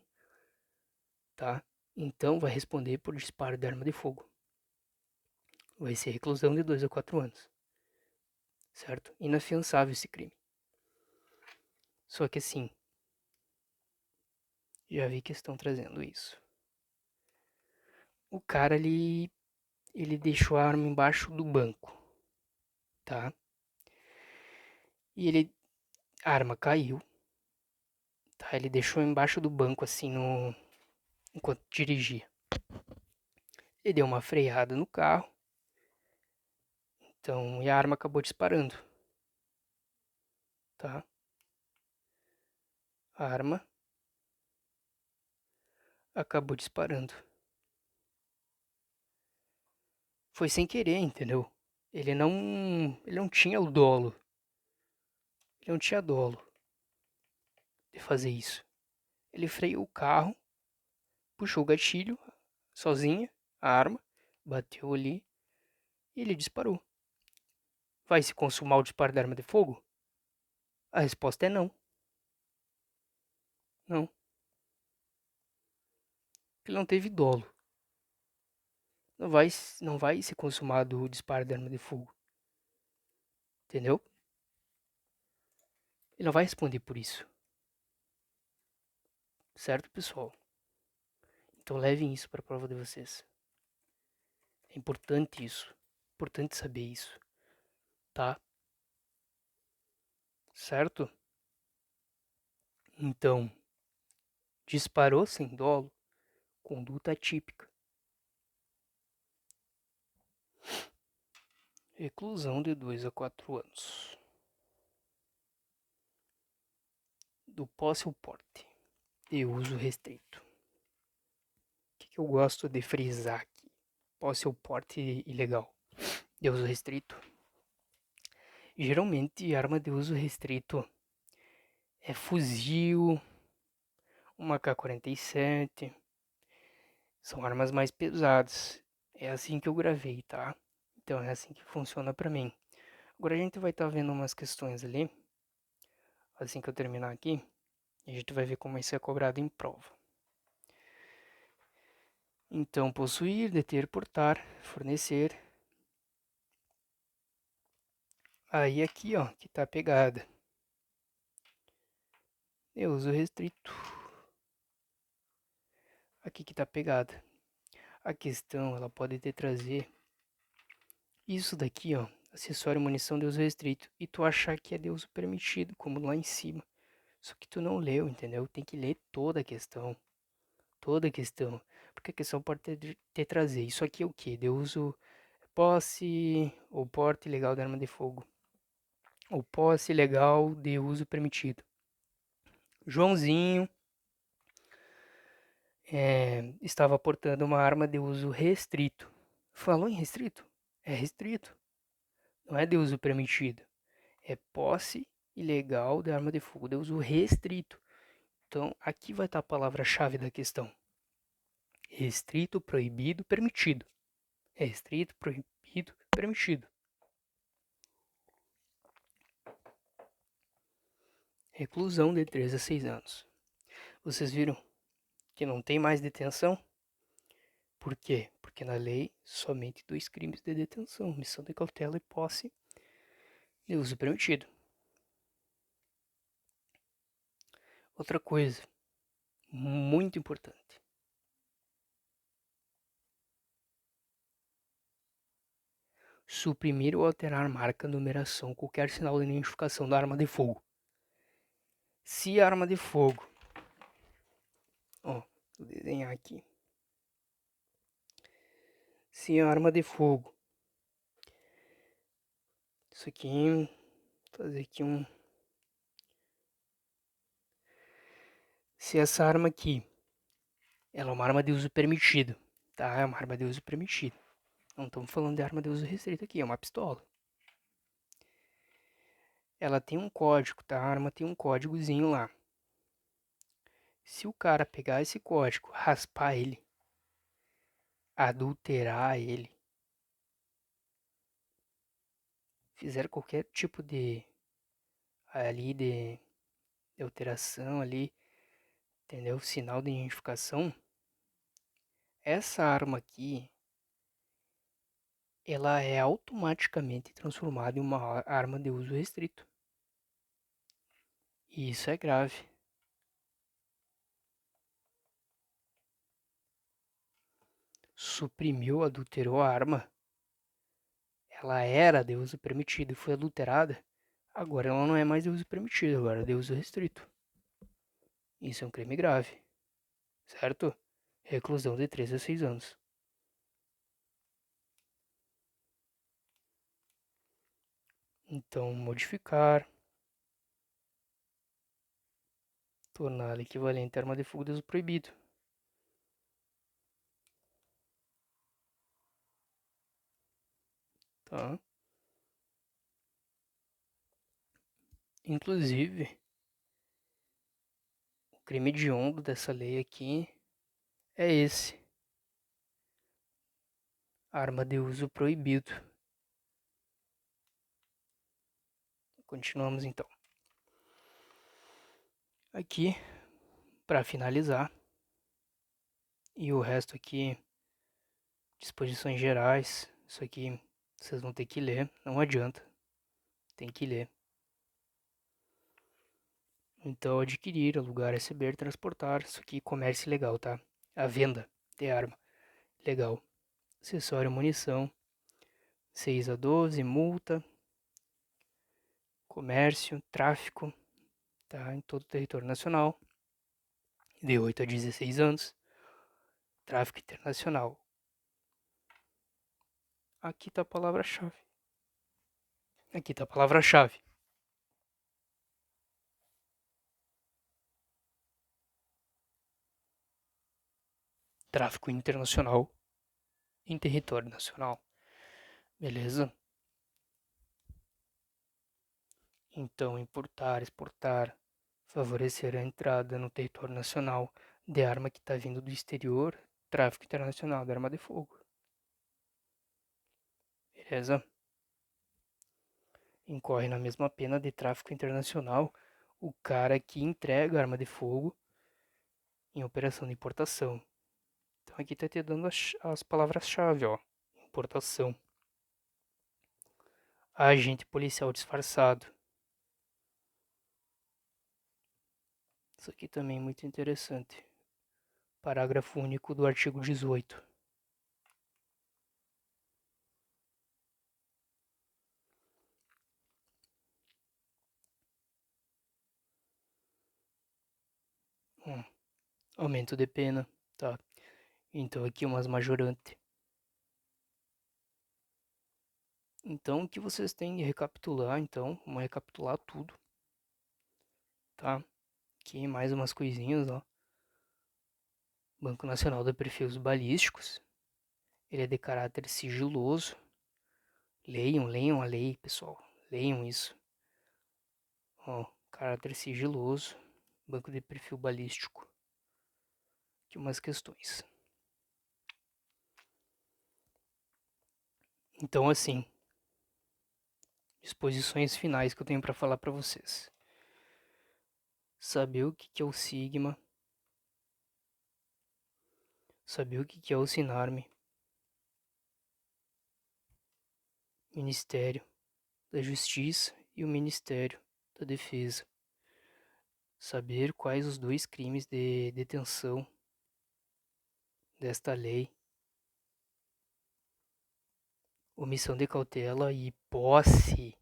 Tá? Então vai responder por disparo de arma de fogo. Vai ser reclusão de 2 a 4 anos. Certo? Inafiançável esse crime. Só que assim, já vi que estão trazendo isso. O cara ele deixou a arma embaixo do banco, tá? E a arma caiu, tá? Ele deixou embaixo do banco assim enquanto dirigia. Ele deu uma freada no carro, então e a arma acabou disparando, tá? A arma acabou disparando. Foi sem querer, entendeu? Ele não tinha o dolo. Ele não tinha dolo de fazer isso. Ele freou o carro, puxou o gatilho sozinha, a arma, bateu ali e ele disparou. Vai se consumar o disparo da arma de fogo? A resposta é não. Não. Ele não teve dolo. não vai ser consumado o disparo de arma de fogo. Entendeu? Ele não vai responder por isso. Certo, pessoal? Então levem isso para a prova de vocês. É importante isso. É importante saber isso. Tá? Certo? Então, disparou sem dolo, conduta atípica. Reclusão de 2 a 4 anos. Do posse ao porte. De uso restrito. O que eu gosto de frisar aqui? Posse ao porte ilegal. De uso restrito. Geralmente, arma de uso restrito é fuzil, uma K-47. São armas mais pesadas. É assim que eu gravei, tá? Então é assim que funciona pra mim. Agora a gente vai estar vendo umas questões ali. Assim que eu terminar aqui, a gente vai ver como isso é cobrado em prova. Então, possuir, deter, portar, fornecer. Aí aqui, ó, que tá a pegada. Eu uso restrito. Aqui que tá a pegada. A questão, ela pode te trazer isso daqui, ó, acessório munição de uso restrito, e tu achar que é de uso permitido, como lá em cima. Só que tu não leu, entendeu? Tem que ler toda a questão. Toda a questão. Porque a questão pode te trazer. Isso aqui é o que? De uso posse ou porte ilegal de arma de fogo. Ou posse ilegal de uso permitido. Joãozinho estava portando uma arma de uso restrito. Falou em restrito? É restrito. Não é de uso permitido. É posse ilegal de arma de fogo de uso restrito. Então, aqui vai estar a palavra-chave da questão. Restrito, proibido, permitido. É restrito, proibido, permitido. Reclusão de 3 a 6 anos. Vocês viram que não tem mais detenção? Por quê? Porque na lei somente 2 crimes de detenção: omissão de cautela e posse de uso permitido. Outra coisa muito importante. Suprimir ou alterar marca, numeração, qualquer sinal de identificação da arma de fogo. Se a arma de fogo, ó, vou desenhar aqui. Se a arma de fogo, isso aqui, vou fazer aqui um. Se essa arma aqui, ela é uma arma de uso permitido, tá? É uma arma de uso permitido. Não estamos falando de arma de uso restrito aqui, é uma pistola. Ela tem um código, tá? A arma tem um códigozinho lá. Se o cara pegar esse código, raspar ele, adulterar ele, fizer qualquer tipo de ali de alteração ali, entendeu? Sinal de identificação, essa arma aqui, ela é automaticamente transformada em uma arma de uso restrito. E isso é grave. Suprimiu, adulterou a arma. Ela era de uso permitido e foi adulterada. Agora ela não é mais de uso permitido, agora é de uso restrito. Isso é um crime grave, certo? Reclusão de 3 a 6 anos. Então, modificar, torná-la equivalente à arma de fogo de uso proibido. Tá? Inclusive, o crime hediondo dessa lei aqui é esse. Arma de uso proibido. Continuamos então. Aqui, para finalizar, e o resto aqui Disposições gerais. Isso aqui vocês vão ter que ler, não adianta. Tem que ler. Então, adquirir, alugar, receber, transportar. Isso aqui, comércio legal, tá? A venda de arma. Legal. Acessório, munição. 6 a 12, multa. Comércio, tráfico, tá? Em todo o território nacional. De 8 a 16 anos. Tráfico internacional. Aqui tá a palavra-chave. Aqui tá a palavra-chave. Tráfico internacional em território nacional. Beleza? Então, importar, exportar, favorecer a entrada no território nacional de arma que está vindo do exterior, tráfico internacional de arma de fogo. Beleza? Incorre na mesma pena de tráfico internacional o cara que entrega arma de fogo em operação de importação. Então aqui está te dando as palavras-chave, ó. Importação. Agente policial disfarçado. Isso aqui também é muito interessante. Parágrafo único do artigo 18. Aumento de pena, tá? Então aqui umas majorante. Então o que vocês têm que recapitular, então, vamos recapitular tudo, tá? Aqui mais umas coisinhas, ó. Banco Nacional de Perfis Balísticos, ele é de caráter sigiloso. Leiam a lei, pessoal. Leiam isso. Ó, caráter sigiloso, banco de perfil balístico. Aqui umas questões. Então, assim, disposições finais que eu tenho para falar para vocês. Saber o que é o Sigma, saber o que é o Sinarme, Ministério da Justiça e o Ministério da Defesa. Saber quais os dois crimes de detenção desta lei: omissão de cautela e posse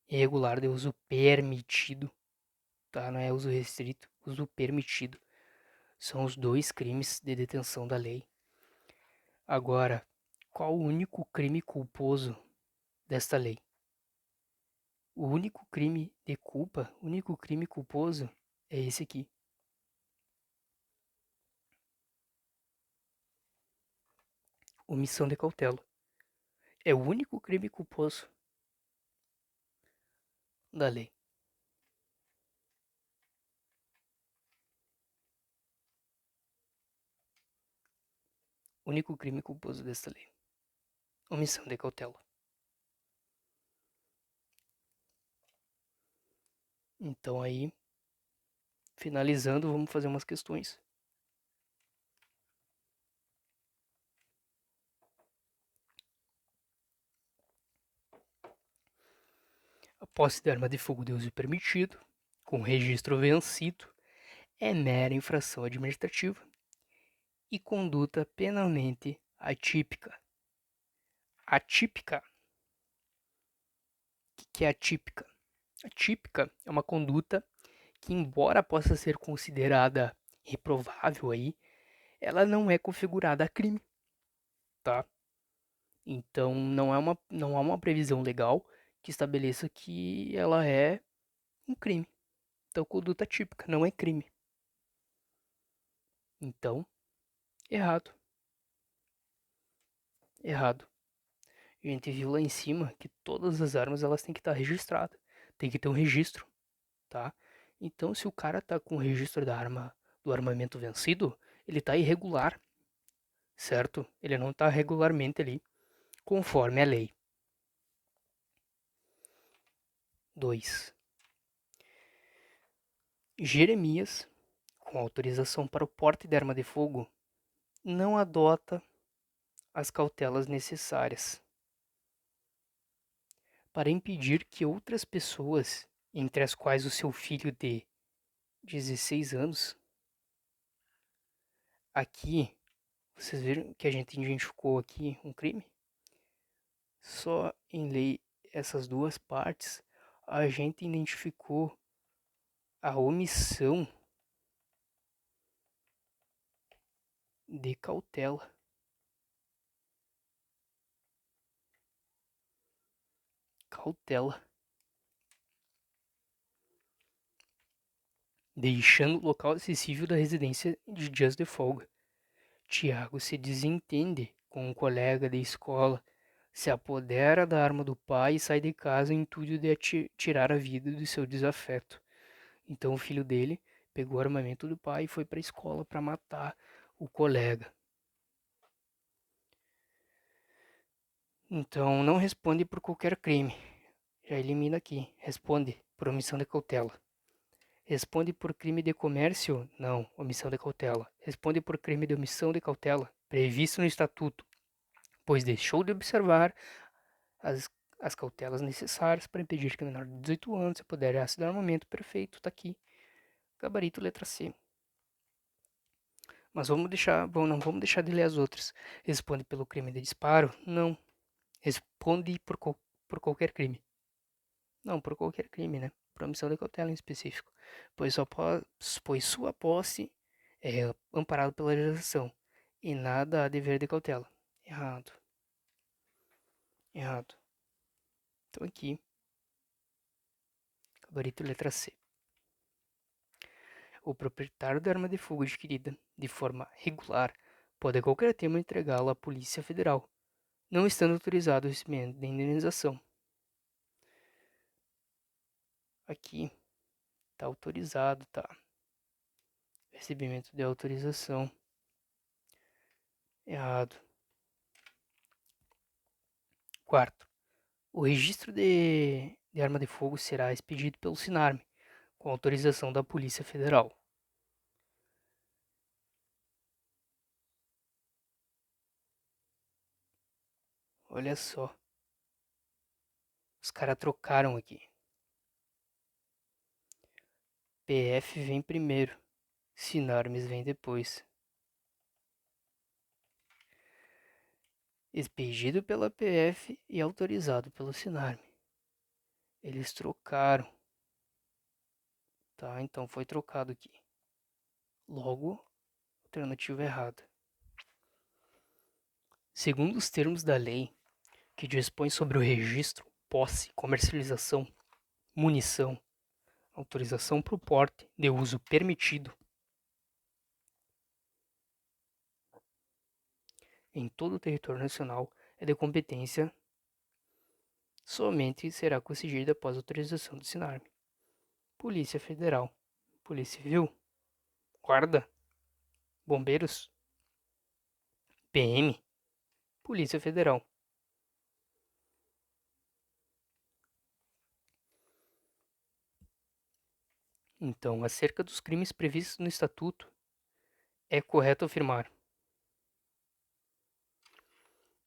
irregular de uso permitido, tá? Não é uso restrito, uso permitido. São os dois crimes de detenção da lei. Agora, qual o único crime culposo desta lei? O único crime de culpa, o único crime culposo é esse aqui. Omissão de cautela. É o único crime culposo da lei. Único crime culposo desta lei. Omissão de cautela. Então aí, finalizando, vamos fazer umas questões. A posse de arma de fogo de uso permitido, com registro vencido, é mera infração administrativa e conduta penalmente atípica. Atípica. O que é atípica? Atípica é uma conduta que, embora possa ser considerada reprovável aí, ela não é configurada a crime, tá? Então não há uma previsão legal que estabeleça que ela é um crime. Então, conduta típica não é crime. Então, errado. Errado. A gente viu lá em cima que todas as armas elas têm que estar registradas. Tem que ter um registro, tá? Então, se o cara tá com o registro da arma, do armamento vencido, ele tá irregular, certo? Ele não tá regularmente ali, conforme a lei. 2. Jeremias, com autorização para o porte de arma de fogo, não adota as cautelas necessárias para impedir que outras pessoas, entre as quais o seu filho de 16 anos, aqui, vocês viram que a gente identificou aqui um crime? Só em ler essas duas partes, a gente identificou a omissão de cautela. Cautela. Deixando o local acessível da residência de dias de folga. Tiago se desentende com um colega de escola, se apodera da arma do pai e sai de casa em intuito de tirar a vida do seu desafeto. Então o filho dele pegou o armamento do pai e foi para a escola para matar o colega. Então não responde por qualquer crime. Já elimina aqui. Responde por omissão de cautela. Responde por crime de comércio? Não, omissão de cautela. Responde por crime de omissão de cautela, previsto no estatuto, pois deixou de observar as, as cautelas necessárias para impedir que o menor de 18 anos se apoderasse do armamento. Perfeito, tá aqui. Gabarito letra C. Mas não vamos deixar de ler as outras. Responde pelo crime de disparo? Não. Responde por qualquer crime. Não, por qualquer crime, né? Por omissão de cautela em específico. Pois sua posse é amparado pela legislação e nada há dever de cautela. Errado. Errado. Então aqui, gabarito letra C. O proprietário da arma de fogo adquirida de forma regular pode a qualquer tempo entregá-la à Polícia Federal, não estando autorizado o recebimento de indenização. Aqui está autorizado, tá? Recebimento de autorização. Errado. Quarto, o registro de arma de fogo será expedido pelo Sinarme, com autorização da Polícia Federal. Olha só. Os caras trocaram aqui. PF vem primeiro, Sinarmes vem depois. Expedido pela PF e autorizado pelo Sinarme. Eles trocaram. Tá, então foi trocado aqui. Logo, alternativa errada. Segundo os termos da lei, que dispõe sobre o registro, posse, comercialização, munição, autorização para o porte de uso permitido em todo o território nacional é de competência somente será concedida após autorização do Sinarme. Polícia Federal, Polícia Civil, Guarda, Bombeiros, PM, Polícia Federal. Então, acerca dos crimes previstos no Estatuto, é correto afirmar: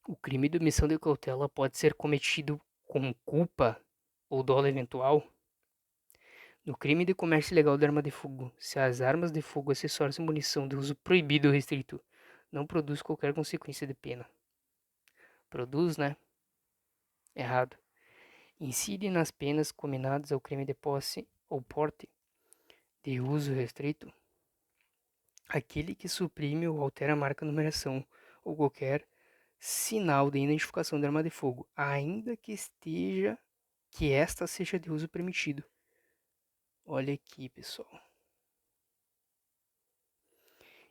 o crime de omissão de cautela pode ser cometido com culpa ou dolo eventual no crime de comércio ilegal de arma de fogo, se as armas de fogo, acessórios e munição de uso proibido ou restrito não produz qualquer consequência de pena. Produz, né? Errado. Incide nas penas combinadas ao crime de posse ou porte de uso restrito aquele que suprime ou altera a marca, numeração ou qualquer sinal de identificação de arma de fogo, ainda que esta seja de uso permitido. Olha aqui, pessoal.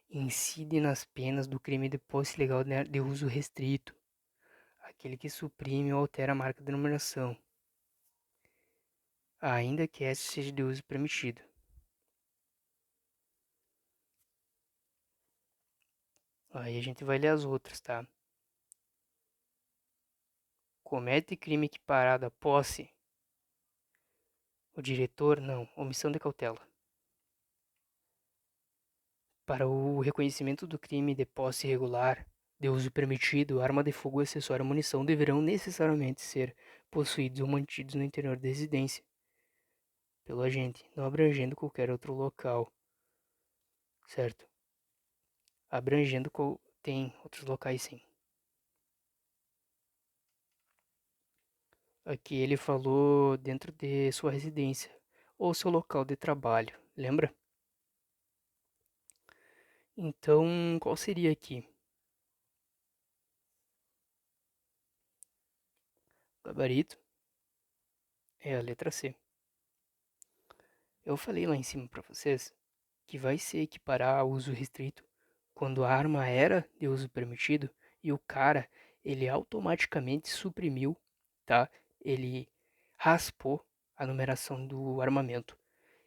Incide nas penas do crime de posse ilegal de uso restrito, aquele que suprime ou altera a marca de numeração, ainda que esta seja de uso permitido. Aí a gente vai ler as outras, tá? Comete crime equiparado à posse. O diretor, não. Omissão de cautela. Para o reconhecimento do crime de posse irregular, de uso permitido, arma de fogo, acessório e munição deverão necessariamente ser possuídos ou mantidos no interior da residência pelo agente, não abrangendo qualquer outro local, certo? Abrangendo tem outros locais sim. Aqui ele falou dentro de sua residência ou seu local de trabalho, lembra? Então, qual seria aqui? Gabarito é a letra C. Eu falei lá em cima para vocês que vai se equiparar ao uso restrito quando a arma era de uso permitido e o cara, ele automaticamente suprimiu, tá? Ele raspou a numeração do armamento.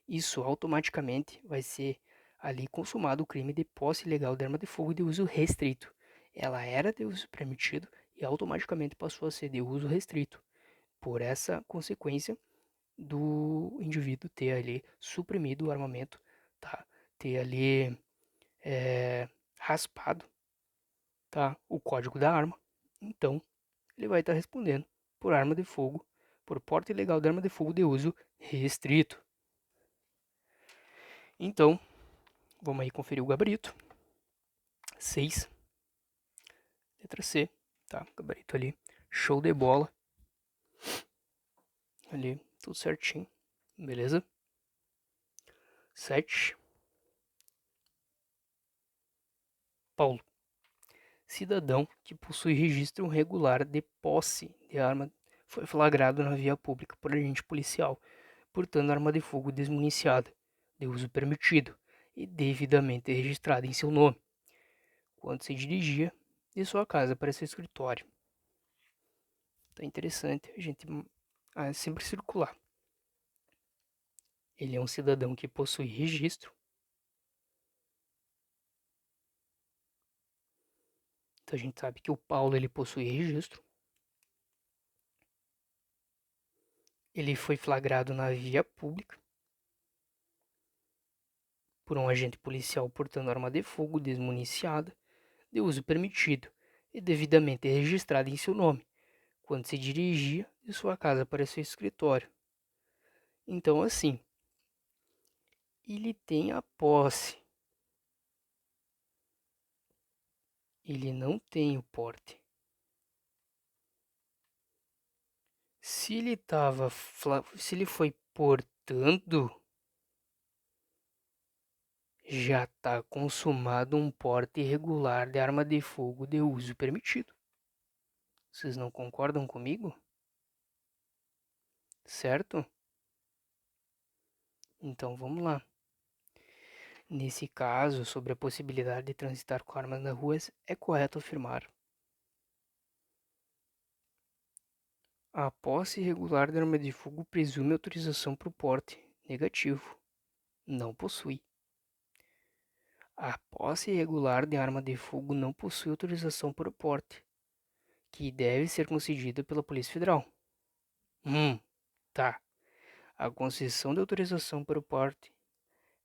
Isso automaticamente vai ser ali consumado o crime de posse ilegal de arma de fogo de uso restrito. Ela era de uso permitido e automaticamente passou a ser de uso restrito. Por essa consequência do indivíduo ter ali suprimido o armamento, tá? Ter ali raspado, tá? O código da arma. Então, ele vai estar respondendo por arma de fogo, por porte ilegal de arma de fogo de uso restrito. Então, vamos aí conferir o gabarito. 6, letra C, tá? Gabarito ali, show de bola. Ali, tudo certinho, beleza? 7, Paulo. Cidadão que possui registro regular de posse de arma foi flagrado na via pública por agente policial, portando arma de fogo desmuniciada, de uso permitido e devidamente registrada em seu nome, quando se dirigia de sua casa para seu escritório. Tá interessante a gente sempre circular. Ele é um cidadão que possui registro. Então a gente sabe que o Paulo ele possui registro. Ele foi flagrado na via pública por um agente policial portando arma de fogo desmuniciada, de uso permitido e devidamente registrada em seu nome, quando se dirigia de sua casa para seu escritório. Então, assim, ele tem a posse, ele não tem o porte. Se ele foi portando, já está consumado um porte irregular de arma de fogo de uso permitido. Vocês não concordam comigo? Certo? Então vamos lá. Nesse caso, sobre a possibilidade de transitar com armas nas ruas, é correto afirmar: a posse irregular de arma de fogo presume autorização para o porte. Negativo. Não possui. A posse irregular de arma de fogo não possui autorização para o porte, que deve ser concedida pela Polícia Federal. Tá. A concessão de autorização para o porte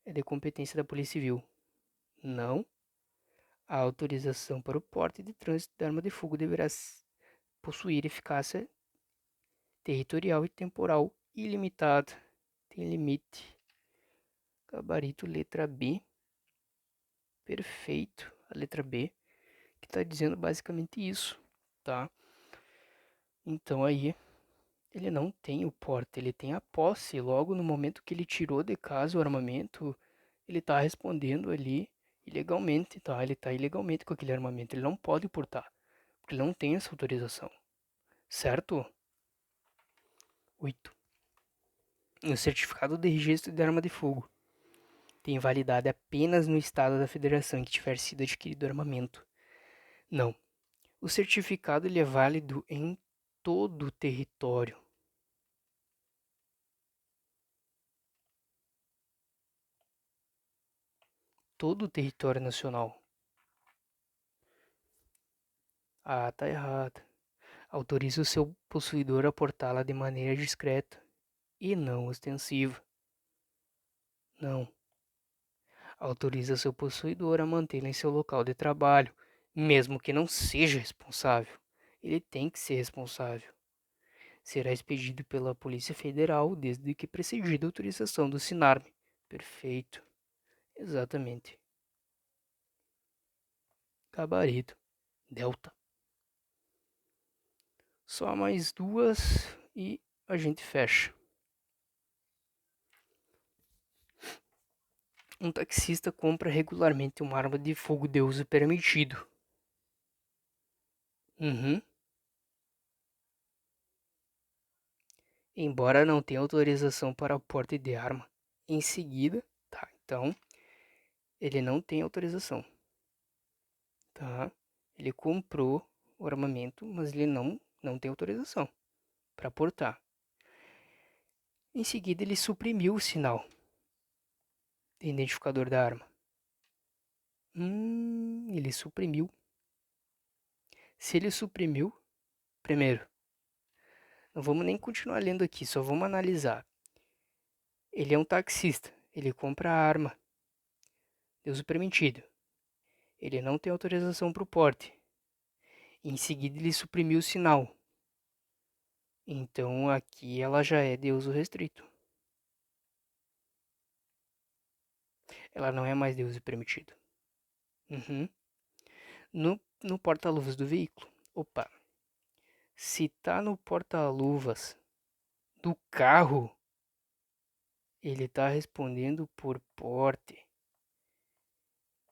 é de competência da Polícia Civil. Não. A autorização para o porte de trânsito de arma de fogo deverá possuir eficácia territorial e temporal ilimitada. Tem limite. Gabarito letra B. Perfeito. A letra B, que está dizendo basicamente isso, tá? Então aí ele não tem o porte, ele tem a posse. Logo no momento que ele tirou de casa o armamento, ele está respondendo ali ilegalmente, tá? Ele está ilegalmente com aquele armamento, ele não pode portar, porque ele não tem essa autorização, certo? 8. O certificado de registro de arma de fogo tem validade apenas no estado da federação em que tiver sido adquirido o armamento. Não. O certificado ele é válido em todo o território. Todo o território nacional. Ah, tá errado. Autoriza o seu possuidor a portá-la de maneira discreta e não ostensiva. Não. Autoriza seu possuidor a mantê-la em seu local de trabalho, mesmo que não seja responsável. Ele tem que ser responsável. Será expedido pela Polícia Federal desde que precedida a autorização do SINARM. Perfeito. Exatamente. Gabarito. Delta. Só mais duas e a gente fecha. Um taxista compra regularmente uma arma de fogo de uso permitido. Embora não tenha autorização para o porte de arma. Em seguida, tá, então, ele não tem autorização, tá? Ele comprou o armamento, mas ele não tem autorização para portar. Em seguida, ele suprimiu o sinal de identificador da arma. Ele suprimiu. Se ele suprimiu, primeiro, não vamos nem continuar lendo aqui, só vamos analisar. Ele é um taxista, ele compra a arma de uso permitido. Ele não tem autorização para o porte. Em seguida, ele suprimiu o sinal. Então, aqui ela já é de uso restrito. Ela não é mais de uso permitido. No porta-luvas do veículo. Opa. Se tá no porta-luvas do carro, ele tá respondendo por porte.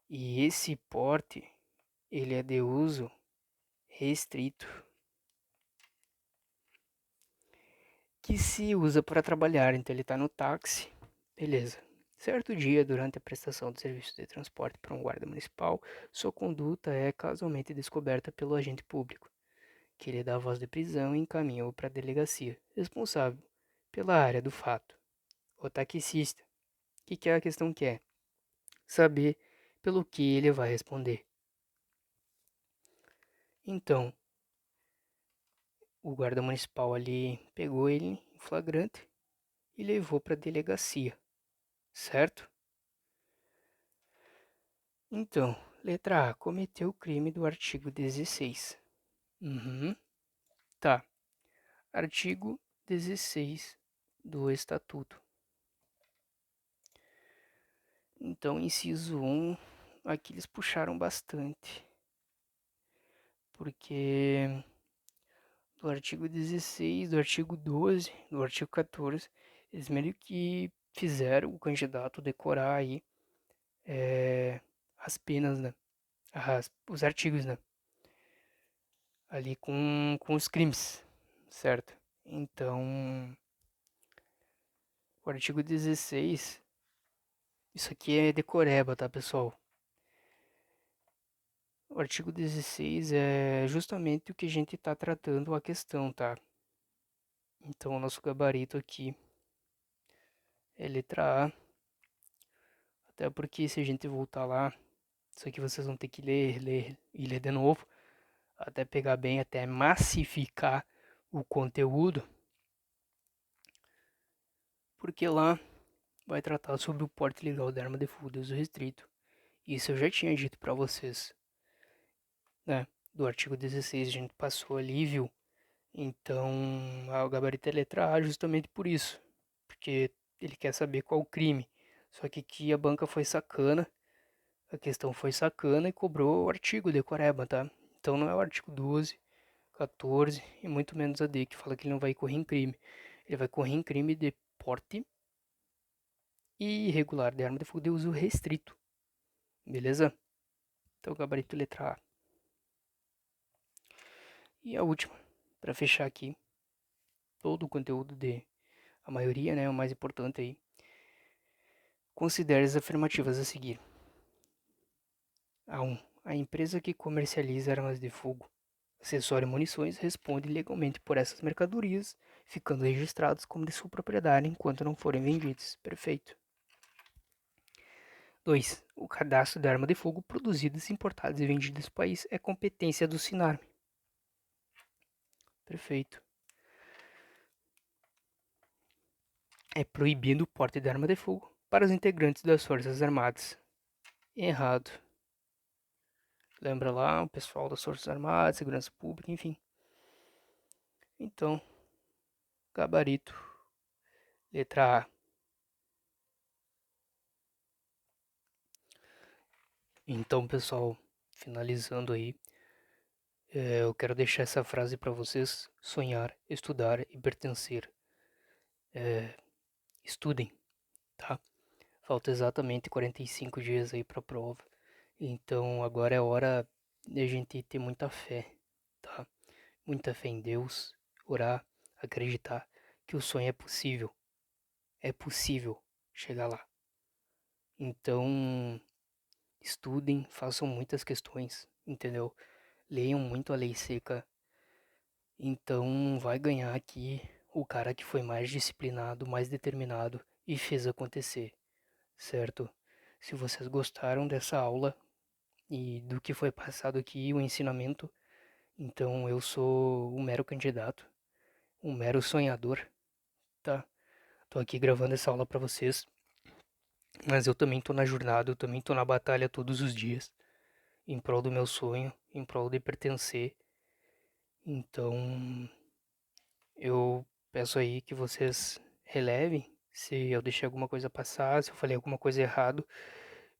E esse porte, ele é de uso restrito. Que se usa para trabalhar, então ele tá no táxi. Beleza. Certo dia, durante a prestação de serviço de transporte para um guarda municipal, sua conduta é casualmente descoberta pelo agente público, que lhe dá voz de prisão e encaminha-o para a delegacia, responsável pela área do fato. O taxista, que é a questão que é saber pelo que ele vai responder. Então, o guarda municipal ali pegou ele em flagrante e levou para a delegacia, certo? Então, letra A, cometeu o crime do artigo 16. Tá. Artigo 16 do Estatuto. Então, inciso 1, aqui eles puxaram bastante. Porque do artigo 16, do artigo 12, do artigo 14, eles meio que fizeram o candidato decorar aí as penas, né? Os artigos, né? Ali com os crimes, certo? Então, o artigo 16, isso aqui é decoreba, tá, pessoal? O artigo 16 é justamente o que a gente está tratando a questão, tá? Então, o nosso gabarito aqui é letra A. Até porque se a gente voltar lá, isso aqui vocês vão ter que ler e ler de novo, até pegar bem, até massificar o conteúdo. Porque lá vai tratar sobre o porte legal da arma de fogo de uso restrito. Isso eu já tinha dito para vocês, né? Do artigo 16 a gente passou ali, viu? Então, o gabarito é letra A justamente por isso. Porque ele quer saber qual o crime. Só que aqui a banca foi sacana, a questão foi sacana e cobrou o artigo de Coreba, tá? Então não é o artigo 12, 14 e muito menos a D, que fala que ele não vai correr em crime. Ele vai correr em crime de porte irregular de arma de fogo de uso restrito. Beleza? Então, gabarito letra A. E a última, para fechar aqui todo o conteúdo de a maioria, né, o mais importante aí. Considere as afirmativas a seguir. A 1. A empresa que comercializa armas de fogo, acessório e munições responde legalmente por essas mercadorias, ficando registrados como de sua propriedade enquanto não forem vendidos. Perfeito. 2. O cadastro de arma de fogo produzidas, importadas e vendidas no país é competência do SINARM. Perfeito. É proibido o porte de arma de fogo para os integrantes das Forças Armadas. errado. Lembra lá o pessoal das Forças Armadas, Segurança Pública, enfim. Então, gabarito. Letra A. Então, pessoal, finalizando aí, eu quero deixar essa frase para vocês: sonhar, estudar e pertencer. Estudem, tá? Falta exatamente 45 dias aí para a prova. Então, agora é hora de a gente ter muita fé, tá? Muita fé em Deus, orar, acreditar que o sonho é possível. É possível chegar lá. Então, estudem, façam muitas questões, entendeu? Leiam muito a lei seca. Então, vai ganhar aqui o cara que foi mais disciplinado, mais determinado e fez acontecer, certo? Se vocês gostaram dessa aula e do que foi passado aqui, o ensinamento, então eu sou um mero candidato, um mero sonhador, tá? Tô aqui gravando essa aula para vocês, mas eu também tô na jornada, eu também tô na batalha todos os dias, em prol do meu sonho, em prol de pertencer. Então, eu peço aí que vocês relevem se eu deixei alguma coisa passar, se eu falei alguma coisa errado,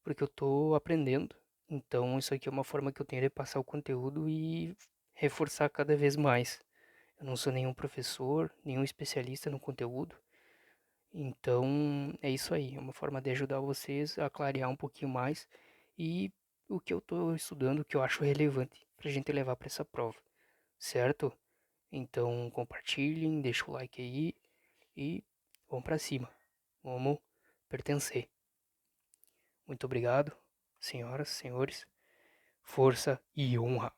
porque eu tô aprendendo. Então, isso aqui é uma forma que eu tenho de passar o conteúdo e reforçar cada vez mais. Eu não sou nenhum professor, nenhum especialista no conteúdo. Então, é isso aí, é uma forma de ajudar vocês a clarear um pouquinho mais e o que eu estou estudando, o que eu acho relevante para a gente levar para essa prova, certo? Então, compartilhem, deixa o like aí e vamos para cima. Vamos pertencer. Muito obrigado, senhoras, senhores. Força e honra.